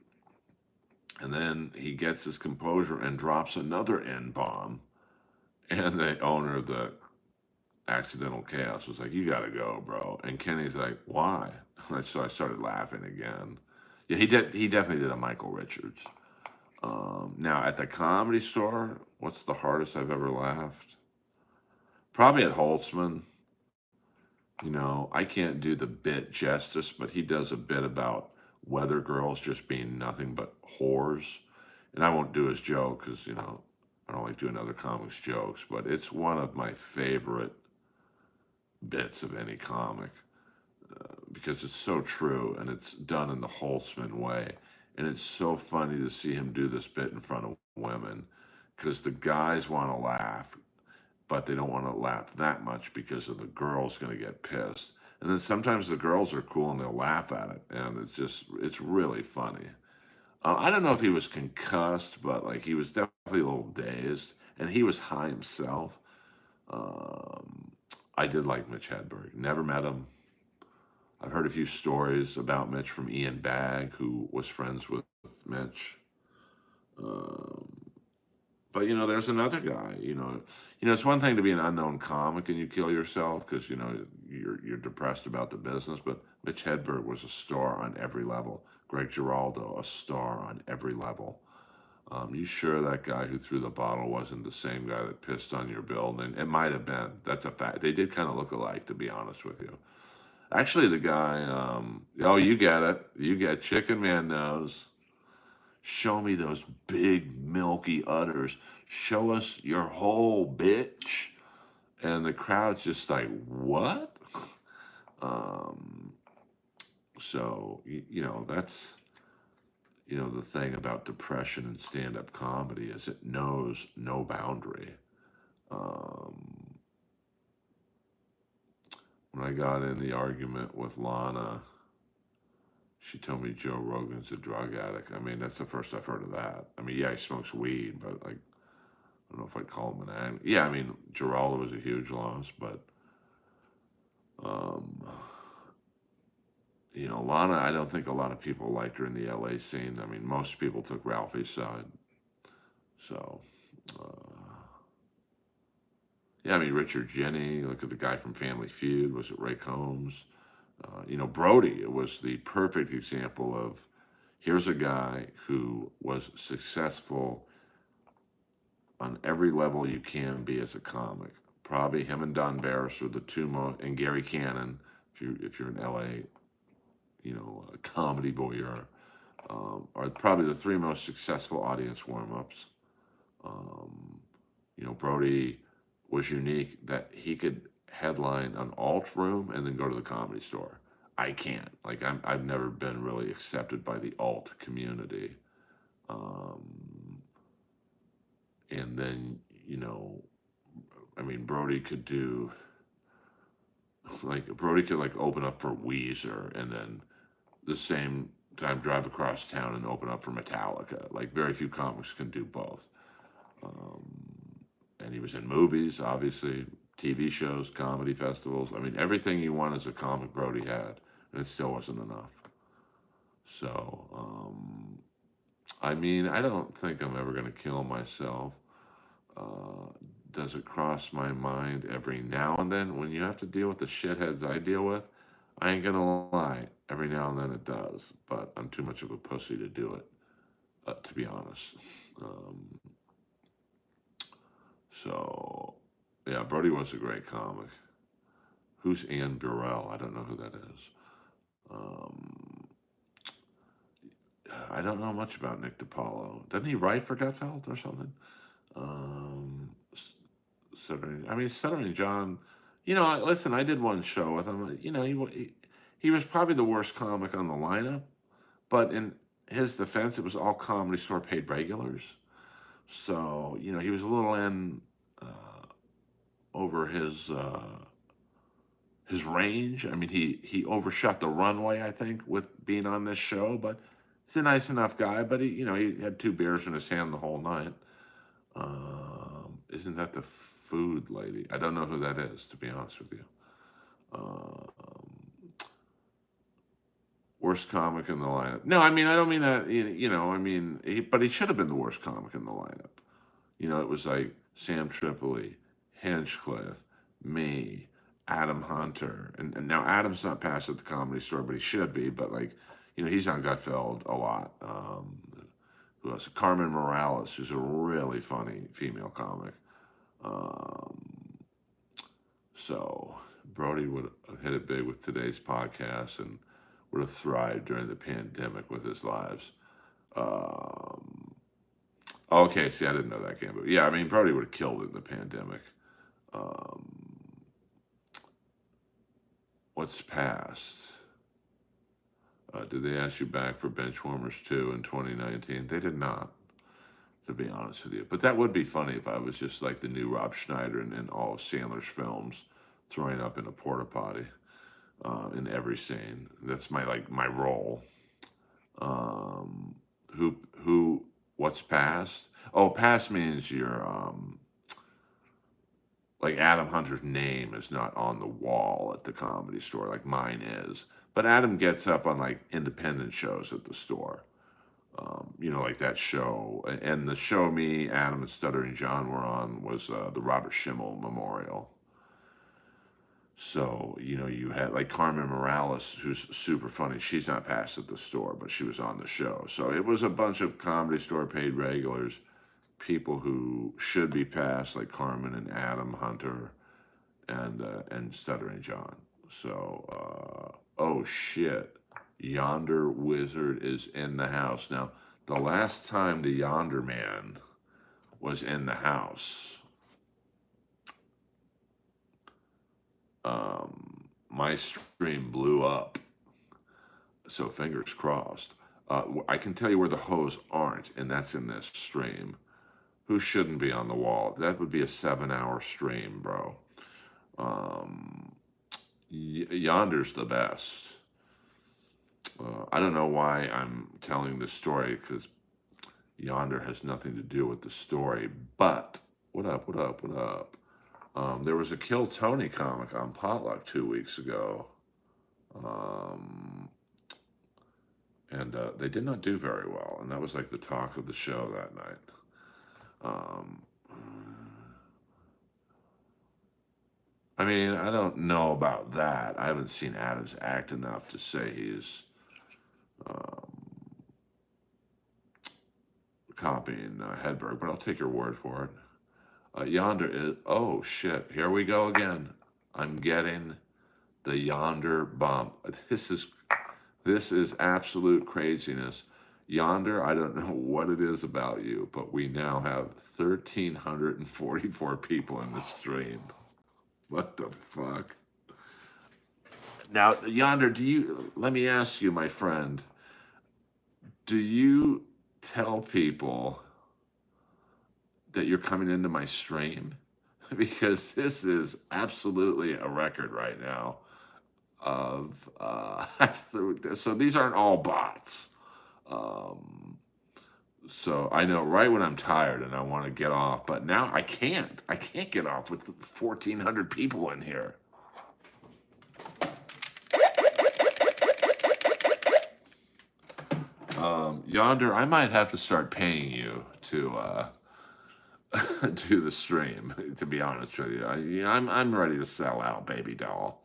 And then he gets his composure and drops another N bomb. And the owner of the Accidental Chaos was like, "You gotta go, bro." And Kenny's like, "Why?" So I started laughing again. Yeah, he did. He definitely did a Michael Richards. Now at the Comedy Store, what's the hardest I've ever laughed? Probably at Holtzman. I can't do the bit justice, but he does a bit about weather girls just being nothing but whores. And I won't do his joke because, I don't like doing other comics' jokes, but it's one of my favorite bits of any comic because it's so true and it's done in the Holtzman way. And it's so funny to see him do this bit in front of women because the guys want to laugh, but they don't want to laugh that much because of the girl's going to get pissed. And then sometimes the girls are cool and they'll laugh at it. And it's really funny. I don't know if he was concussed, but like he was definitely a little dazed and he was high himself. Um, I did like Mitch Hedberg. Never met him. I've heard a few stories about Mitch from Ian Bagg, who was friends with Mitch. Um, but there's another guy. It's one thing to be an unknown comic and you kill yourself because you're depressed about the business. But Mitch Hedberg was a star on every level. Greg Giraldo, a star on every level. You sure that guy who threw the bottle wasn't the same guy that pissed on your building? It might have been. That's a fact. They did kind of look alike, to be honest with you. Actually, the guy, oh, you get it. You get Chicken Man knows. Show me those big milky udders. Show us your whole bitch. And the crowd's just like, what? Um, so, that's, the thing about depression and stand up comedy is it knows no boundary. Um, when I got in the argument with Lana, she told me Joe Rogan's a drug addict. I mean, that's the first I've heard of that. I mean, yeah, he smokes weed, but like, I don't know if I'd call him an addict. Yeah, I mean, Geraldo was a huge loss, but um, Lana, I don't think a lot of people liked her in the LA scene. I mean, most people took Ralphie's side. So, yeah, I mean, Richard Jeni, look at the guy from Family Feud. Was it Ray Combs? Brody, it was the perfect example of here's a guy who was successful on every level you can be as a comic. Probably him and Don Barris are the two most, and Gary Cannon, if you're an LA, a comedy voyeur, are probably the three most successful audience warm ups. Um, Brody was unique that he could headline an alt room and then go to the Comedy Store. I can't. Like I've never been really accepted by the alt community. Um, and then I mean, Brody could do Brody could like open up for Weezer and then the same time drive across town and open up for Metallica. Like very few comics can do both. Um, and he was in movies, obviously, TV shows, comedy festivals. I mean, everything you want as a comic, Brody had, and it still wasn't enough. So, I mean, I don't think I'm ever going to kill myself. Uh, does it cross my mind every now and then when you have to deal with the shitheads I deal with? I ain't gonna lie, every now and then it does, but I'm too much of a pussy to do it, to be honest. Um, so, yeah, Brody was a great comic. Who's Ann Burrell? I don't know who that is. Um, I don't know much about Nick DiPaolo. Doesn't he write for Gutfeld or something? Um, Stuttering John. Listen, I did one show with him. He was probably the worst comic on the lineup, but in his defense, it was all Comedy Store paid regulars. So he was a little in over his range. I mean, he overshot the runway, I think, with being on this show. But he's a nice enough guy. But he had two beers in his hand the whole night. Isn't that the food lady? I don't know who that is, to be honest with you. Um, Worst comic in the lineup. No, I mean I don't mean that. I mean, but he should have been the worst comic in the lineup. It was like Sam Tripoli, Hinchcliffe, me, Adam Hunter, and now Adam's not past at the Comedy Store, but he should be. But like, he's on Gutfeld a lot. Who else? Carmen Morales, who's a really funny female comic. Um, so Brody would have hit it big with today's podcast and would have thrived during the pandemic with his lives. Um, okay, see, I didn't know that game, but yeah, I mean, Brody would have killed it in the pandemic. Um, what's past? Did they ask you back for Benchwarmers 2 in 2019? They did not, to be honest with you. But that would be funny if I was just like the new Rob Schneider in all of Sandler's films, throwing up in a porta potty in every scene. That's my role. Um, who? What's past? Oh, past means you're like Adam Hunter's name is not on the wall at the Comedy Store like mine is. But Adam gets up on like independent shows at the store. Like that show. And the show me, Adam, and Stuttering John were on was the Robert Schimmel Memorial. So, you had like Carmen Morales, who's super funny. She's not passed at the store, but she was on the show. So it was a bunch of Comedy Store paid regulars, people who should be passed, like Carmen and Adam Hunter and Stuttering John. So, oh shit, Yonder Wizard is in the house. Now, the last time the Yonder Man was in the house, my stream blew up. So fingers crossed. I can tell you where the hoes aren't, and that's in this stream. Who shouldn't be on the wall? That would be a 7-hour stream, bro. Um, Yonder's the best. I don't know why I'm telling this story because Yonder has nothing to do with the story. But what up? What up? What up? There was a Kill Tony comic on Potluck 2 weeks ago, and they did not do very well. And that was like the talk of the show that night. Um, I mean, I don't know about that. I haven't seen Adams act enough to say he's um, copying Hedberg, but I'll take your word for it. Yonder is, oh shit, here we go again. I'm getting the Yonder bump. This is absolute craziness. Yonder, I don't know what it is about you, but we now have 1,344 people in the stream. What the fuck? Now, Yonder, let me ask you, my friend, do you tell people that you're coming into my stream? Because this is absolutely a record right now of, so these aren't all bots. Um, So I know right when I'm tired and I want to get off, but now I can't. I can't get off with 1,400 people in here. Yonder, I might have to start paying you to do the stream. To be honest with you, I'm ready to sell out, baby doll.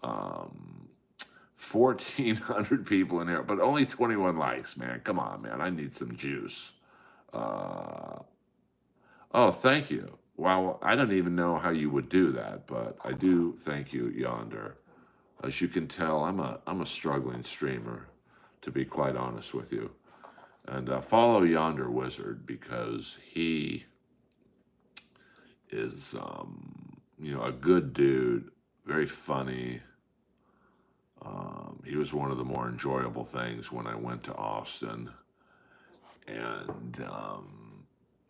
Um, 1,400 people in here, but only 21 likes, man. Come on, man. I need some juice. Uh, Oh, thank you. Wow, I don't even know how you would do that, but I do thank you, Yonder. As you can tell, I'm a struggling streamer, to be quite honest with you. And follow Yonder Wizard because he is, a good dude, very funny. He was one of the more enjoyable things when I went to Austin, and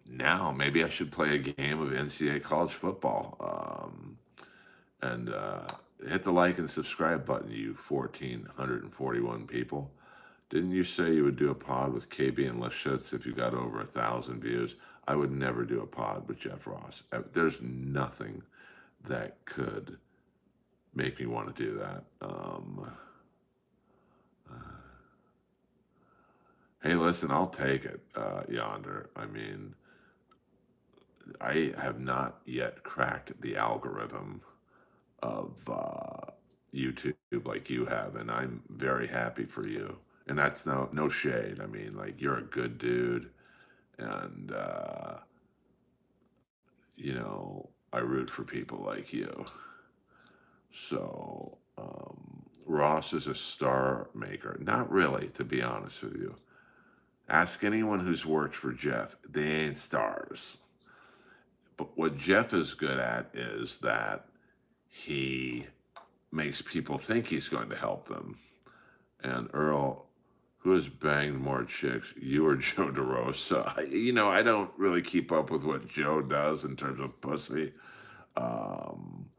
now maybe I should play a game of NCAA college football. And hit the like and subscribe button, you 1,441 people. Didn't you say you would do a pod with KB and Lifshitz if you got over 1,000 views? I would never do a pod with Jeff Ross. There's nothing that could make me want to do that. Hey, listen, I'll take it, Yonder. I mean, I have not yet cracked the algorithm of YouTube like you have, and I'm very happy for you. And that's no shade. I mean, like you're a good dude, and I root for people like you. So Ross is a star maker. Not really, to be honest with you. Ask anyone who's worked for Jeff. They ain't stars. But what Jeff is good at is that he makes people think he's going to help them. And Earl, who has banged more chicks, you or Joe DeRosa? I don't really keep up with what Joe does in terms of pussy. Um,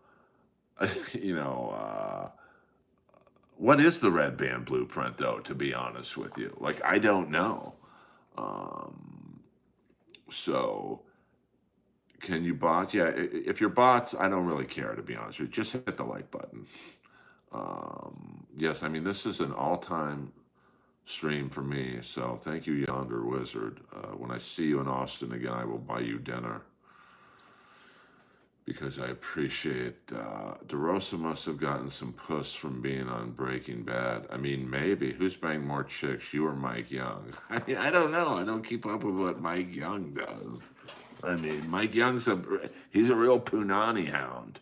you know, what is the red band blueprint, though, to be honest with you? Like, I don't know. Um, so, can you bots? Yeah, if you're bots, I don't really care, to be honest with you. Just hit the like button. Yes, I mean, this is an all-time stream for me. So thank you, Yonder Wizard. When I see you in Austin again, I will buy you dinner because I appreciate. DeRosa must have gotten some puss from being on Breaking Bad. I mean, maybe. Who's banged more chicks, you or Mike Young? I mean, I don't know. I don't keep up with what Mike Young does. I mean, Mike Young's he's a real punani hound.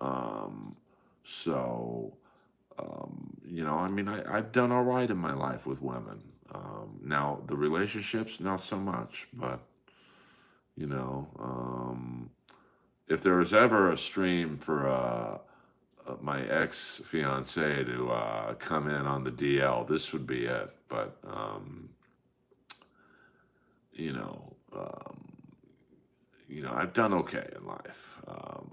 Um, so I mean, I've done all right in my life with women. Now, the relationships, not so much, but, you know, if there was ever a stream for my ex fiance to come in on the DL, this would be it. But, you know, um, I've done okay in life.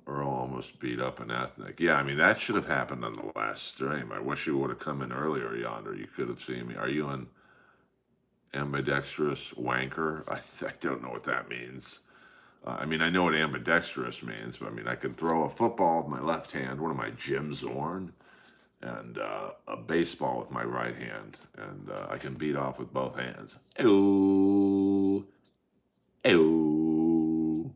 Earl almost beat up an ethnic. Yeah, I mean, that should have happened on the last stream. I wish you would have come in earlier, Yonder. You could have seen me. Are you an ambidextrous wanker? I don't know what that means. I mean, I know what ambidextrous means, but I mean, I can throw a football with my left hand, one of my Jim Zorn, and a baseball with my right hand. And I can beat off with both hands. Ew. Ew.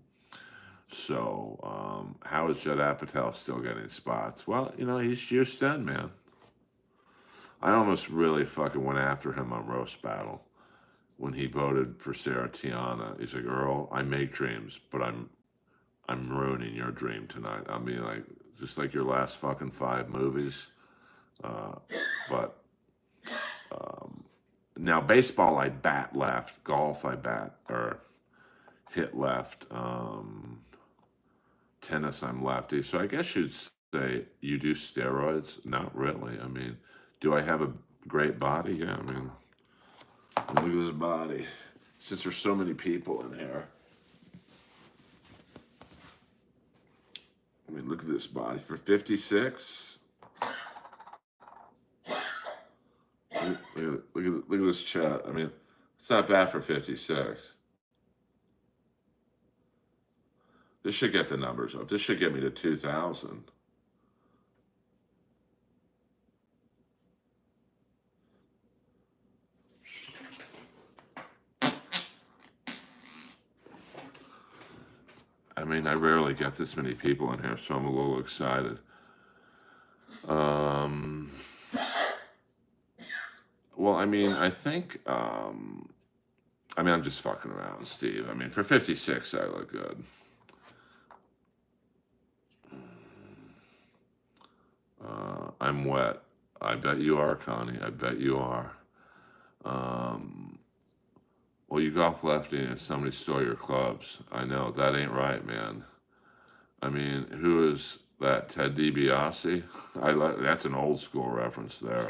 So, how is Judd Apatow still getting spots? Well, he's juiced in, man. I almost really fucking went after him on Roast Battle when he voted for Sarah Tiana. He's like, Earl, I make dreams, but I'm ruining your dream tonight. I mean, like, just like your last fucking 5 movies. But Now baseball I bat left, golf I bat or hit left, tennis I'm lefty. So I guess you'd say you do steroids? Not really. I mean, do I have a great body? Yeah, I mean, look at this body. Since there's so many people in here. I mean, look at this body. For 56, look at this chat. I mean, it's not bad for 56. This should get the numbers up. This should get me to 2,000. I mean, I rarely get this many people in here, so I'm a little excited. Well, I mean, I think, I mean, I'm just fucking around, Steve. I mean, for 56, I look good. I'm wet. I bet you are, Connie. I bet you are. Well, you golf lefty and somebody stole your clubs. I know, that ain't right, man. I mean, who is that? Ted DiBiase? That's an old school reference there.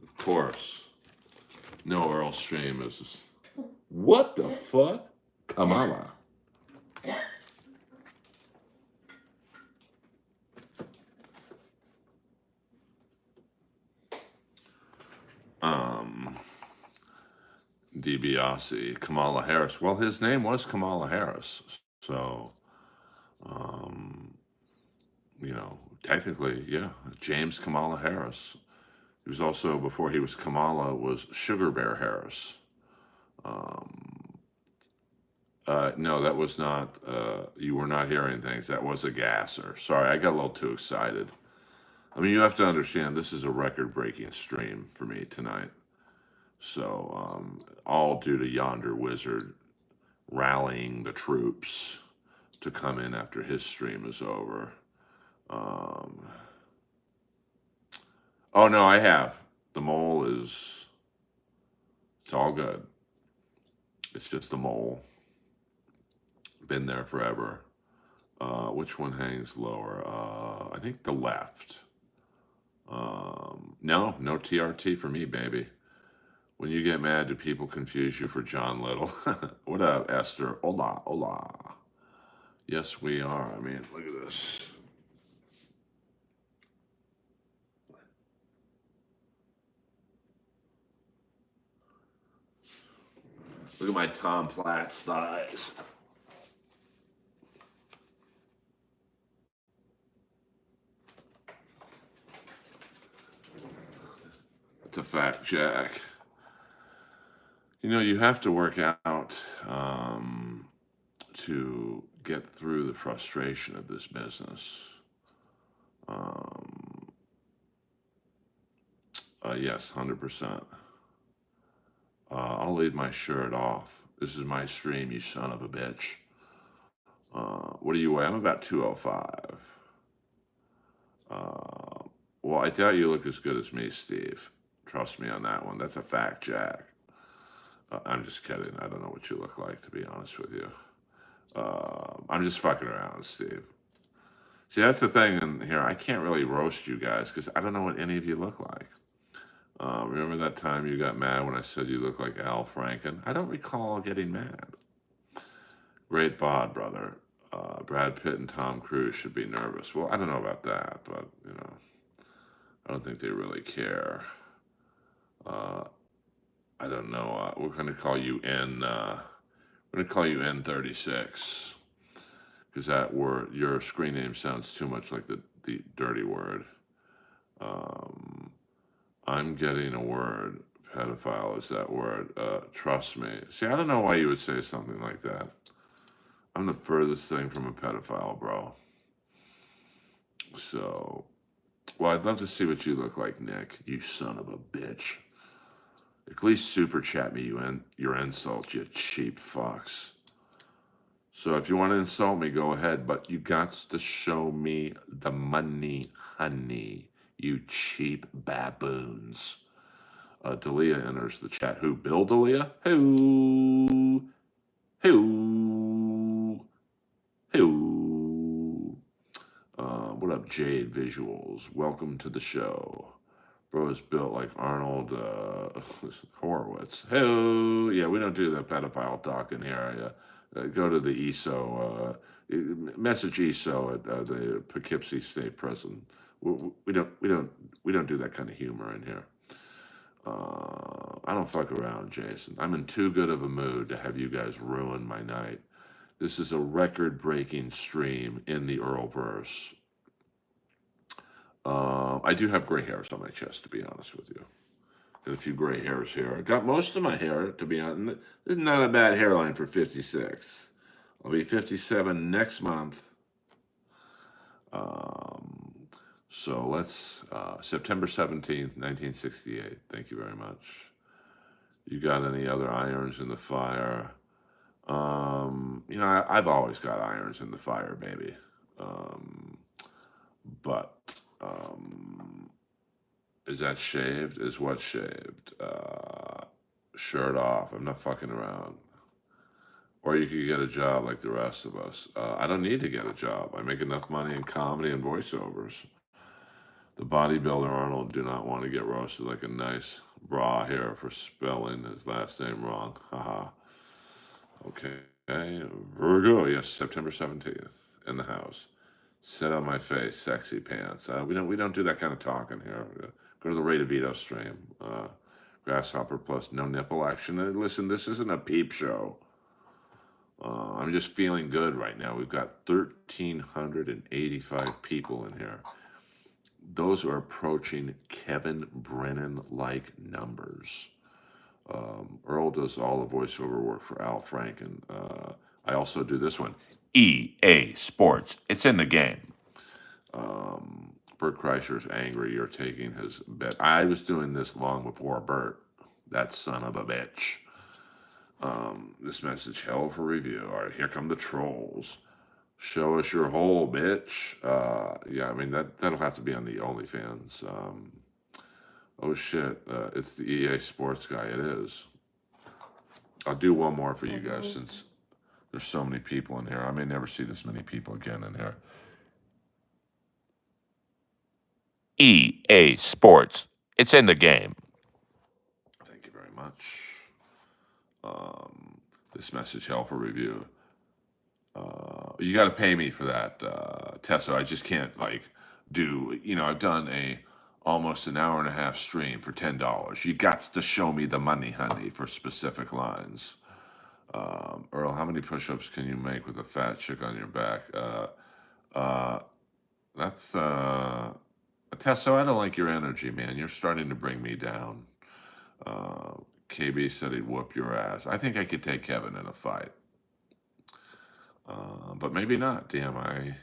Of course. No Earl stream is. What the fuck? Kamala. DiBiase, Kamala Harris. Well, his name was Kamala Harris. So, you know, technically, yeah, James Kamala Harris. He was also, before he was Kamala, was Sugar Bear Harris. No, that was not, you were not hearing things. That was a gasser. Sorry, I got a little too excited. I mean, you have to understand, this is a record-breaking stream for me tonight. So, all due to Yonder Wizard rallying the troops to come in after his stream is over. Oh, no, I have. The mole is, it's all good. It's just a mole. Been there forever. Which one hangs lower? I think the left. No TRT for me, baby. When you get mad, do people confuse you for John Little? What up, Esther? Hola, hola. Yes, we are. I mean, look at this. Look at my Tom Platz thighs. It's a fat jack. You know, you have to work out to get through the frustration of this business. Yes, 100%. I'll leave my shirt off. This is my stream, you son of a bitch. What do you weigh? I'm about 205. Well, I doubt you look as good as me, Steve. Trust me on that one. That's a fact, Jack. I'm just kidding. I don't know what you look like, to be honest with you. I'm just fucking around, Steve. See, that's the thing in here. I can't really roast you guys because I don't know what any of you look like. Remember that time you got mad when I said you look like Al Franken? I don't recall getting mad. Great bod, brother. Brad Pitt and Tom Cruise should be nervous. Well, I don't know about that, but, you know, I don't think they really care. I don't know. We're going to call you we're going to call you N36 because that word, your screen name sounds too much like the dirty word. I'm getting a word. Pedophile is that word. Trust me. See, I don't know why you would say something like that. I'm the furthest thing from a pedophile, bro. So, well, I'd love to see what you look like, Nick. You son of a bitch. At least super chat me your insults, you cheap fucks. So if you want to insult me, go ahead, but you got to show me the money, honey, you cheap baboons. Dalia enters the chat. Who? Bill Dalia? Who? Who? Who? What up, Jade Visuals? Welcome to the show. Bro is built like Arnold Horowitz. Hey, yeah, we don't do the pedophile talk in here. Go to the ESO, message ESO at the Poughkeepsie State Prison. We don't do that kind of humor in here. I don't fuck around, Jason. I'm in too good of a mood to have you guys ruin my night. This is a record-breaking stream in the Earlverse. I do have gray hairs on my chest, to be honest with you. And a few gray hairs here. I got most of my hair, to be honest. This is not a bad hairline for 56. I'll be 57 next month. So let's, September 17th, 1968. Thank you very much. You got any other irons in the fire? I've always got irons in the fire, baby. But is that shaved? Is what shaved? Shirt off. I'm not fucking around. Or you could get a job like the rest of us. I don't need to get a job. I make enough money in comedy and voiceovers. The bodybuilder Arnold do not want to get roasted like a nice bra here for spelling his last name wrong. Haha. Okay. Virgo, yes, September 17th in the house. Sit on my face, sexy pants. We don't do that kind of talking here. Go to the Ray DeVito stream. Grasshopper plus no nipple action. Listen, this isn't a peep show. I'm just feeling good right now. We've got 1,385 people in here. Those are approaching Kevin Brennan-like numbers. Earl does all the voiceover work for Al Franken. I also do this one. EA Sports. It's in the game. Bert Kreischer's angry you're taking his bet. I was doing this long before Bert. That son of a bitch. This message hell for review. All right, here come the trolls. Show us your hole, bitch. Yeah, I mean, that'll have to be on the OnlyFans. Oh, shit. It's the EA Sports guy. It is. I'll do one more for you guys since there's so many people in here. I may never see this many people again in here. EA Sports. It's in the game. Thank you very much. This message hell for review. You got to pay me for that, Tessa. I just can't do. I've done almost an hour and a half stream for $10. You got to show me the money, honey, for specific lines. Earl, how many push-ups can you make with a fat chick on your back? That's Tessa. I don't like your energy, man. You're starting to bring me down. KB said he'd whoop your ass. I think I could take Kevin in a fight. But maybe not. Damn, I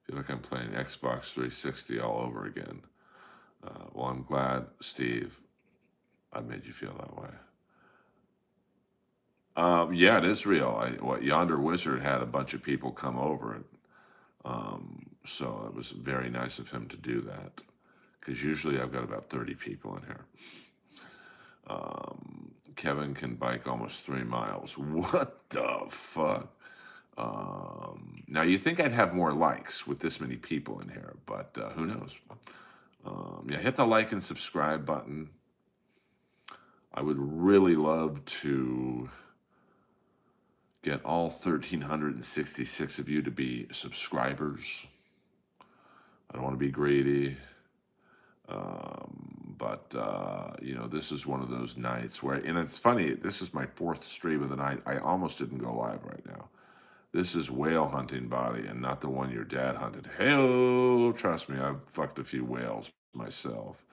feel like I'm playing Xbox 360 all over again. Well, I'm glad, Steve, I made you feel that way. Yeah, it is real. Yonder Wizard had a bunch of people come over. So it was very nice of him to do that. Because usually I've got about 30 people in here. Kevin can bike almost 3 miles. What the fuck? Now, you'd think I'd have more likes with this many people in here, but who knows? Yeah, hit the like and subscribe button. I would really love to get all 1,366 of you to be subscribers. I don't want to be greedy. But this is one of those nights where, and it's funny, this is my 4th stream of the night. I almost didn't go live right now. This is whale hunting body and not the one your dad hunted. Hey, trust me, I've fucked a few whales myself.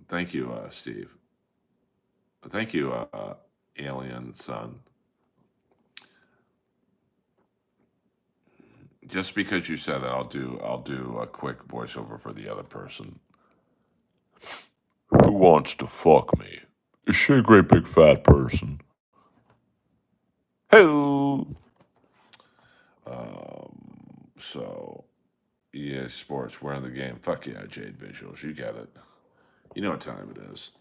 Thank you, Steve. Thank you, alien son. Just because you said that, I'll do a quick voiceover for the other person. Who wants to fuck me? Is she a great big fat person? Hello. So EA Sports, we're in the game. Fuck yeah, Jade Visuals, you get it. You know what time it is.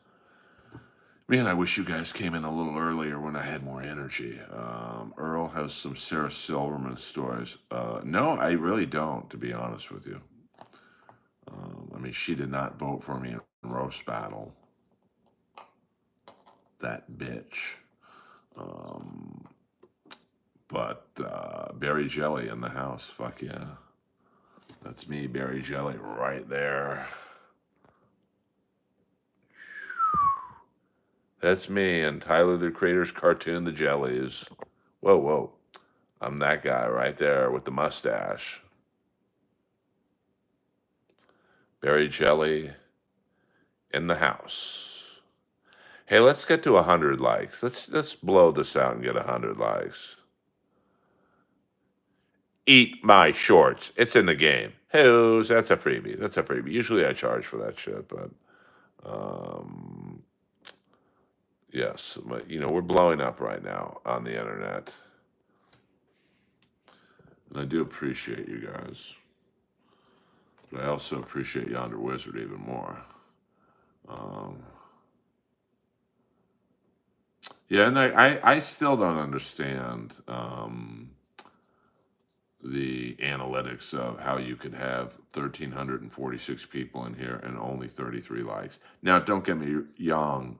Man, I wish you guys came in a little earlier when I had more energy. Earl has some Sarah Silverman stories. No, I really don't, to be honest with you. I mean, she did not vote for me in roast battle. That bitch. Um, but Berry Jelly in the house. Fuck yeah. That's me, Berry Jelly, right there. That's me and Tyler the Creator's cartoon, The Jellies. Whoa, whoa. I'm that guy right there with the mustache. Berry Jelly in the house. Hey, let's get to 100 likes. Let's blow this out and get 100 likes. Eat my shorts. It's in the game. Who's that's a freebie. That's a freebie. Usually I charge for that shit, but yes, but, we're blowing up right now on the internet, and I do appreciate you guys. But I also appreciate Yonder Wizard even more. Yeah, and I still don't understand the analytics of how you could have 1,346 people in here and only 33 likes. Now, don't get me young,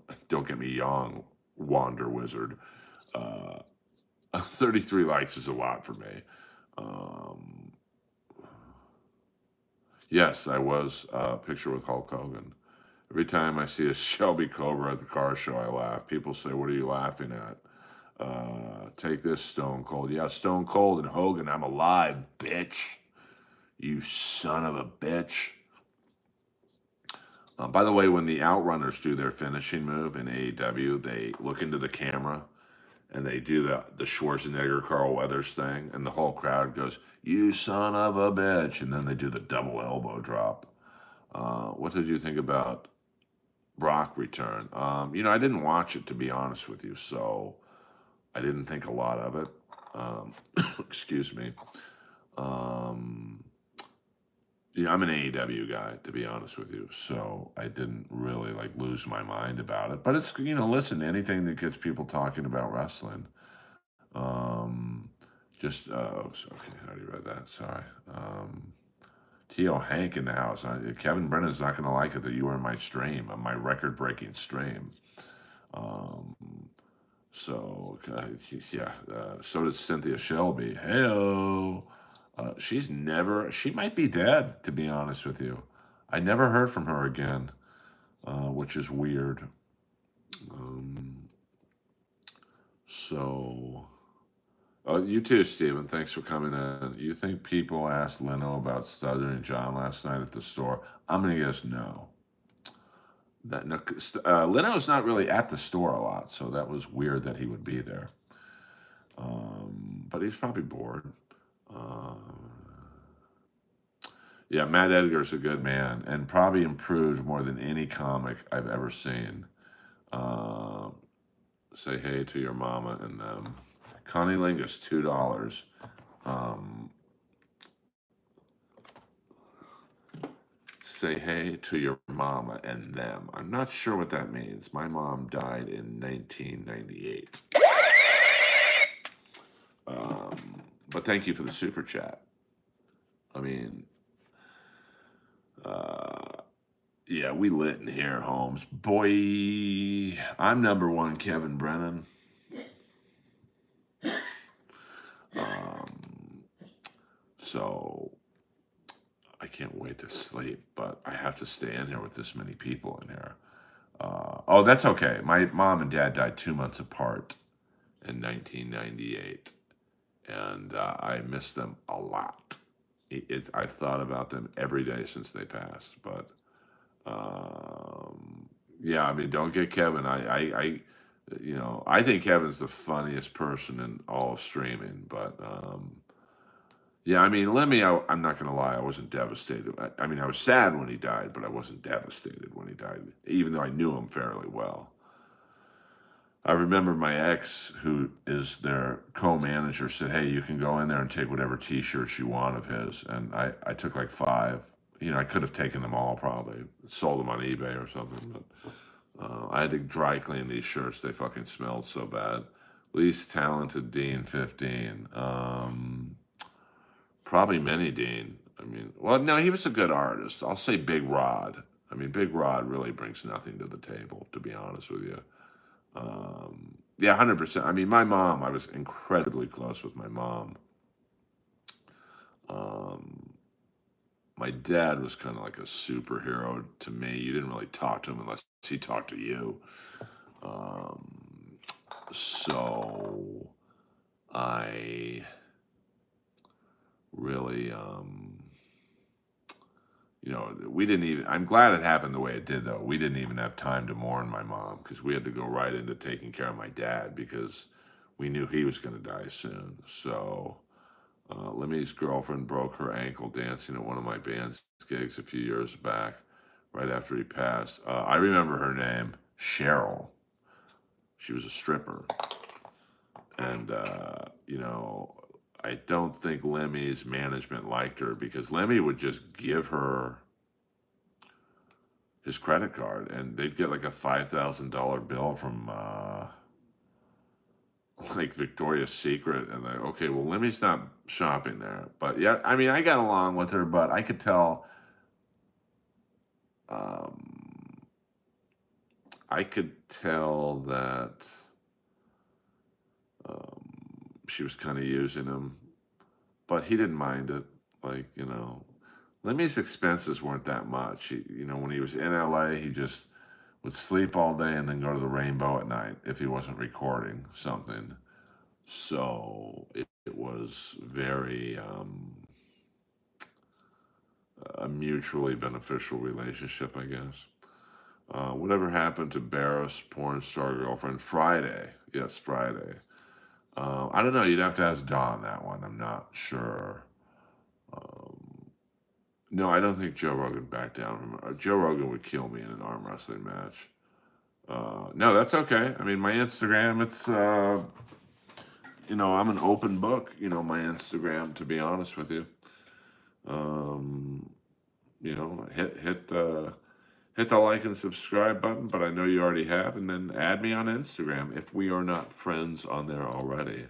Wander Wizard. 33 likes is a lot for me. Um, yes, I was picture with Hulk Hogan. Every time I see a Shelby Cobra at the car show, I laugh. People say, "What are you laughing at?" Take this, Stone Cold. Yeah, Stone Cold and Hogan, I'm alive, bitch. You son of a bitch. By the way, when the Outrunners do their finishing move in AEW, they look into the camera and they do the Schwarzenegger Carl Weathers thing, and the whole crowd goes, "You son of a bitch," and then they do the double elbow drop. What did you think about Brock return? I didn't watch it, to be honest with you, so I didn't think a lot of it. Excuse me. Um, yeah, I'm an AEW guy, to be honest with you, so I didn't really like lose my mind about it. But it's listen, anything that gets people talking about wrestling. Um, okay, I already read that. Sorry. T.O. Hank in the house. Kevin Brennan's not going to like it that you were in my stream, on my record-breaking stream. Um, yeah. So did Cynthia Shelby. Heyo. She might be dead, to be honest with you. I never heard from her again, which is weird. Um, so, you too, Steven. Thanks for coming in. You think people asked Leno about Stuttering John last night at the store? I'm going to guess no. Leno's not really at the store a lot, so that was weird that he would be there. But he's probably bored. Uh, yeah, Matt Edgar's a good man and probably improved more than any comic I've ever seen. Uh, Say hey to your mama and them. Connie Lingus, $2. Um, Say hey to your mama and them. I'm not sure what that means. My mom died in 1998. But thank you for the super chat. I mean, yeah, we lit in here, Holmes. Boy, I'm number one, Kevin Brennan. So I can't wait to sleep, but I have to stay in here with this many people in here. Oh, that's okay. My mom and dad died 2 months apart in 1998, and I miss them a lot. I've thought about them every day since they passed, but yeah, I mean, don't get Kevin. I think Kevin's the funniest person in all of streaming, but yeah, I mean, Lemmy, I'm not going to lie, I wasn't devastated. I mean, I was sad when he died, but I wasn't devastated when he died, even though I knew him fairly well. I remember my ex, who is their co-manager, said, "Hey, you can go in there and take whatever T-shirts you want of his." And I took like five. You know, I could have taken them all, probably sold them on eBay or something. But I had to dry clean these shirts. They fucking smelled so bad. Least talented Dean 15. Probably Many Dean. I mean, well, no, he was a good artist. I'll say Big Rod. I mean, Big Rod really brings nothing to the table, to be honest with you. Yeah, 100%. I mean, my mom, I was incredibly close with my mom. Um, my dad was kind of like a superhero to me. You didn't really talk to him unless he talked to you. Um, so I really, we didn't even, I'm glad it happened the way it did, though. We didn't even have time to mourn my mom because we had to go right into taking care of my dad because we knew he was going to die soon. So, Lemmy's girlfriend broke her ankle dancing at one of my band's gigs a few years back, right after he passed. I remember her name, Cheryl. She was a stripper. And, I don't think Lemmy's management liked her because Lemmy would just give her his credit card and they'd get like a $5,000 bill from like Victoria's Secret, and like, okay, well, Lemmy's not shopping there, but yeah, I mean, I got along with her, but I could tell, um, I could tell that she was kind of using him, but he didn't mind it. Like, Lemmy's expenses weren't that much. When he was in LA, he just would sleep all day and then go to the Rainbow at night if he wasn't recording something. So it was very a mutually beneficial relationship, I guess. Whatever happened to Barris, porn star girlfriend? Friday. Yes, Friday. I don't know. You'd have to ask Don that one. I'm not sure. No, I don't think Joe Rogan backed down from Joe Rogan would kill me in an arm wrestling match. No, that's okay. I mean, my Instagram, it's I'm an open book. My Instagram, to be honest with you. Um, hit the like and subscribe button, but I know you already have, and then add me on Instagram if we are not friends on there already.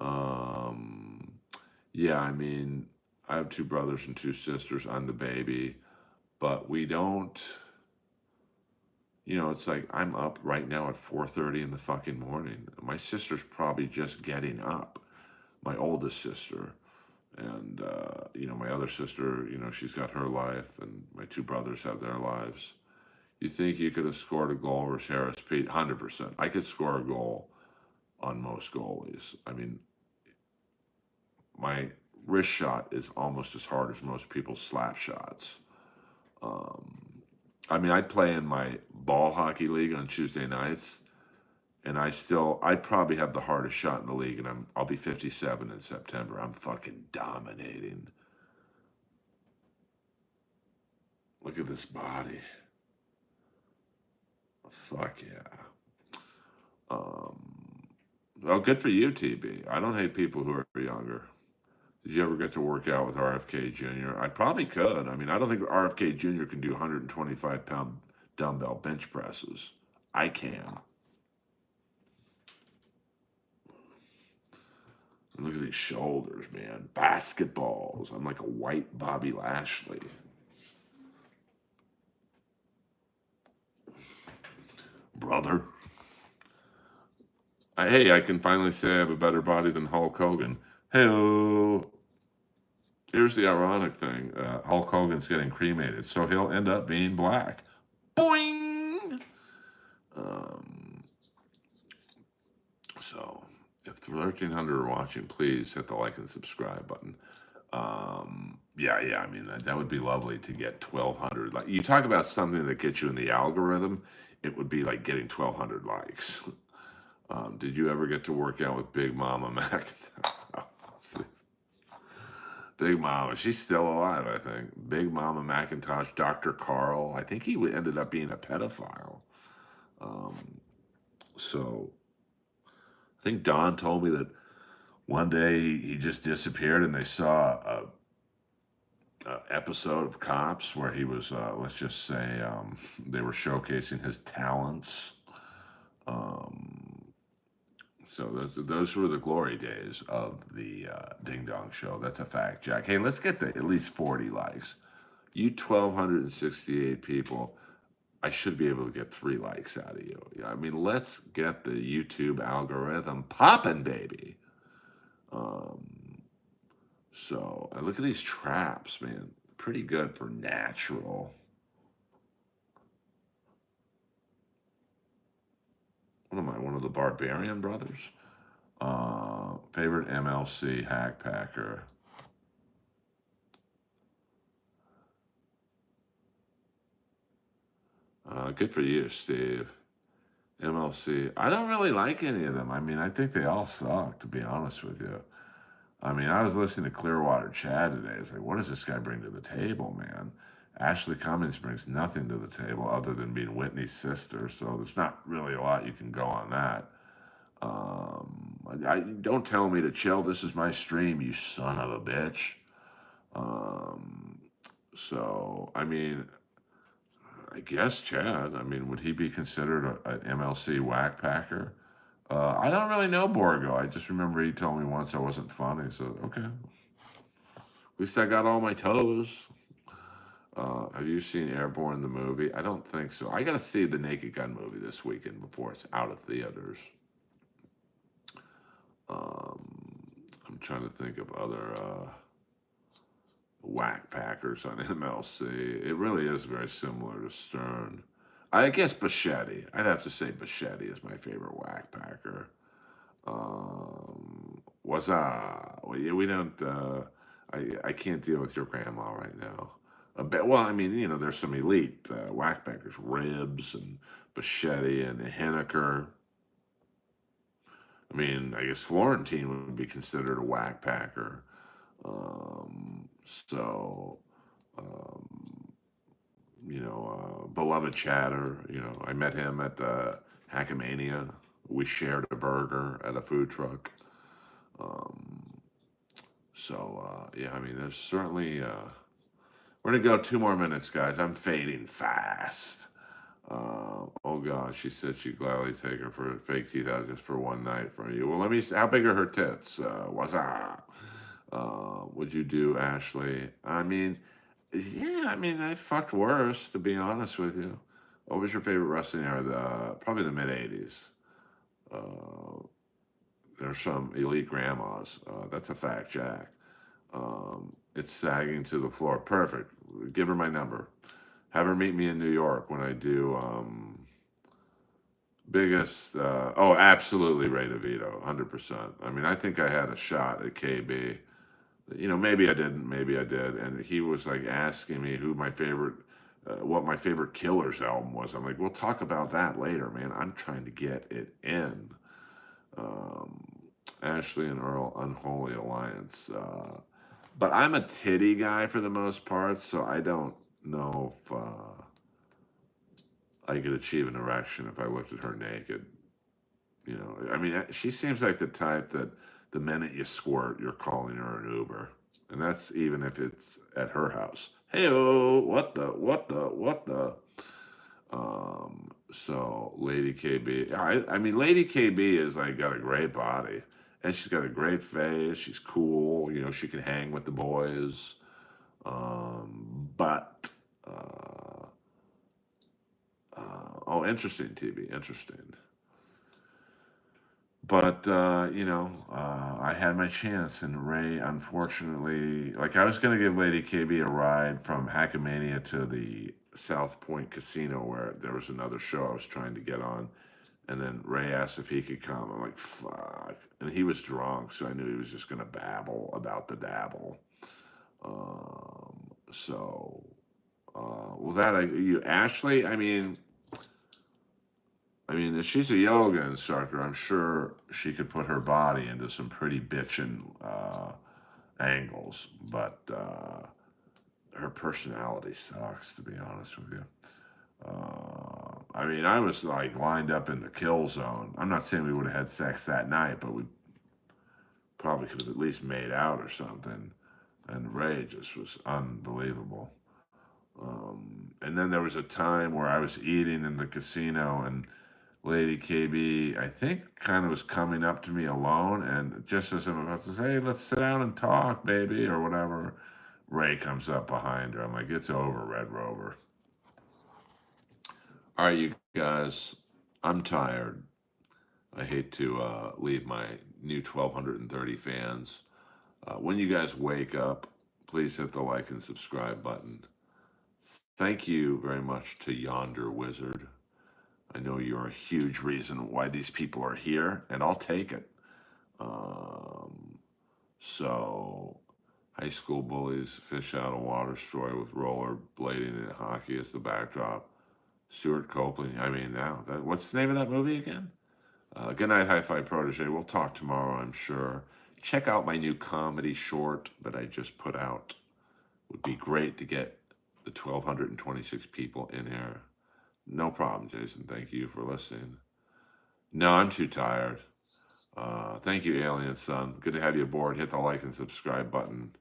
Um, yeah, I mean, I have two brothers and two sisters. I'm the baby, but we don't. It's like I'm up right now at 4:30 in the fucking morning. My sister's probably just getting up. My oldest sister. And, my other sister, she's got her life, and my two brothers have their lives. You think you could have scored a goal versus Harris Pete? 100%. I could score a goal on most goalies. I mean, my wrist shot is almost as hard as most people's slap shots. Um, I mean, I play in my ball hockey league on Tuesday nights, and I probably have the hardest shot in the league, and I'll be 57 in September. I'm fucking dominating. Look at this body. Fuck yeah. Well, good for you, TB. I don't hate people who are younger. Did you ever get to work out with RFK Jr.? I probably could. I mean, I don't think RFK Jr. can do 125-pound dumbbell bench presses. I can. And look at these shoulders, man. Basketballs. I'm like a white Bobby Lashley. Brother. Hey, I can finally say I have a better body than Hulk Hogan. Hey, here's the ironic thing. Hulk Hogan's getting cremated, so he'll end up being black. Boing! Um, so, if 1,300 are watching, please hit the like and subscribe button. Yeah, I mean, that would be lovely to get 1,200. Like, you talk about something that gets you in the algorithm, it would be like getting 1,200 likes. Did you ever get to work out with Big Mama McIntosh? Big Mama, she's still alive, I think. Big Mama McIntosh, Dr. Carl. I think he ended up being a pedophile. Um, So I think Don told me that one day he just disappeared, and they saw a episode of Cops where he was, let's just say, they were showcasing his talents. Um, so those were the glory days of the Ding Dong Show. That's a fact, Jack. Hey, let's get to at least 40 likes. You 1,268 people, I should be able to get 3 likes out of you. Yeah, I mean, let's get the YouTube algorithm popping, baby. Um, so, and look at these traps, man. Pretty good for natural. What am I, one of the Barbarian brothers? Favorite MLC hack packer. Good for you, Steve. MLC. I don't really like any of them. I mean, I think they all suck, to be honest with you. I mean, I was listening to Clearwater Chad today. It's like, what does this guy bring to the table, man? Ashley Cummings brings nothing to the table other than being Whitney's sister, so there's not really a lot you can go on that. Don't tell me to chill. This is my stream, you son of a bitch. Um, so, I mean, I guess Chad. I mean, would he be considered an MLC whack packer? I don't really know Borgo. I just remember he told me once I wasn't funny. So okay, at least I got all my toes. Have you seen Airborne the movie? I don't think so. I got to see the Naked Gun movie this weekend before it's out of theaters. Um, I'm trying to think of other whack packers on MLC. It really is very similar to Stern. I guess Bichetti. I'd have to say Bichetti is my favorite whack packer. Was we don't. I can't deal with your grandma right now. A bit, well, I mean, there's some elite whack packers, Ribs and Bichetti and Henniker. I mean, I guess Florentine would be considered a whack packer. So, um, beloved chatter. I met him at Hackmania. We shared a burger at a food truck. Um, yeah, I mean, there's certainly. We're gonna go 2 more minutes, guys. I'm fading fast. Oh gosh, she said she'd gladly take her for fake teeth out just for one night from you. Well, let me. How big are her tits? What's up? Would you do, Ashley? I mean, yeah. I mean, I fucked worse, to be honest with you. What was your favorite wrestling era? Probably the mid '80s. Uh, there's some elite grandmas. That's a fact, Jack. It's sagging to the floor. Perfect. Give her my number. Have her meet me in New York when I do biggest. Oh, absolutely, Ray DeVito, 100%. I mean, I think I had a shot at KB. Maybe I didn't, maybe I did. And he was like asking me what my favorite Killers album was. I'm like, we'll talk about that later, man. I'm trying to get it in. Um, Ashley and Earl, Unholy Alliance. But I'm a titty guy for the most part, so I don't know if I could achieve an erection if I looked at her naked. I mean, she seems like the type that the minute you squirt, you're calling her an Uber, and that's even if it's at her house. Hey, what the? So Lady KB, I mean, Lady KB is like got a great body, and she's got a great face. She's cool. She can hang with the boys. But oh, interesting, TB, interesting. But I had my chance, and Ray, unfortunately, like I was gonna give Lady KB a ride from Hackmania to the South Point Casino, where there was another show I was trying to get on, and then Ray asked if he could come. I'm like, fuck, and he was drunk, so I knew he was just gonna babble about the dabble. So, well, Ashley. I mean, if she's a yoga instructor, I'm sure she could put her body into some pretty bitchin' angles, but her personality sucks, to be honest with you. I mean, I was like lined up in the kill zone. I'm not saying we would have had sex that night, but we probably could have at least made out or something. And Ray just was unbelievable. And then there was a time where I was eating in the casino, and Lady KB, I think, kind of was coming up to me alone. And just as I'm about to say, hey, let's sit down and talk, baby, or whatever, Ray comes up behind her. I'm like, it's over, Red Rover. All right, you guys, I'm tired. I hate to leave my new 1,230 fans. When you guys wake up, please hit the like and subscribe button. Thank you very much to Yonder Wizard. I know you're a huge reason why these people are here, and I'll take it. Um, so, high school bullies, fish out of water, story with roller blading and hockey as the backdrop. Stuart Copeland. I mean, now that what's the name of that movie again? Good night, Hi Fi Protege. We'll talk tomorrow, I'm sure. Check out my new comedy short that I just put out. Would be great to get the 1,226 people in here. No problem, Jason. Thank you for listening. No, I'm too tired. Thank you, Alien Son. Good to have you aboard. Hit the like and subscribe button.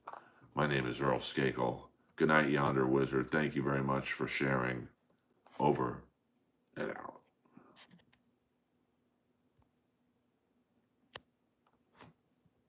My name is Earl Skakel. Good night, Yonder Wizard. Thank you very much for sharing. Over and out.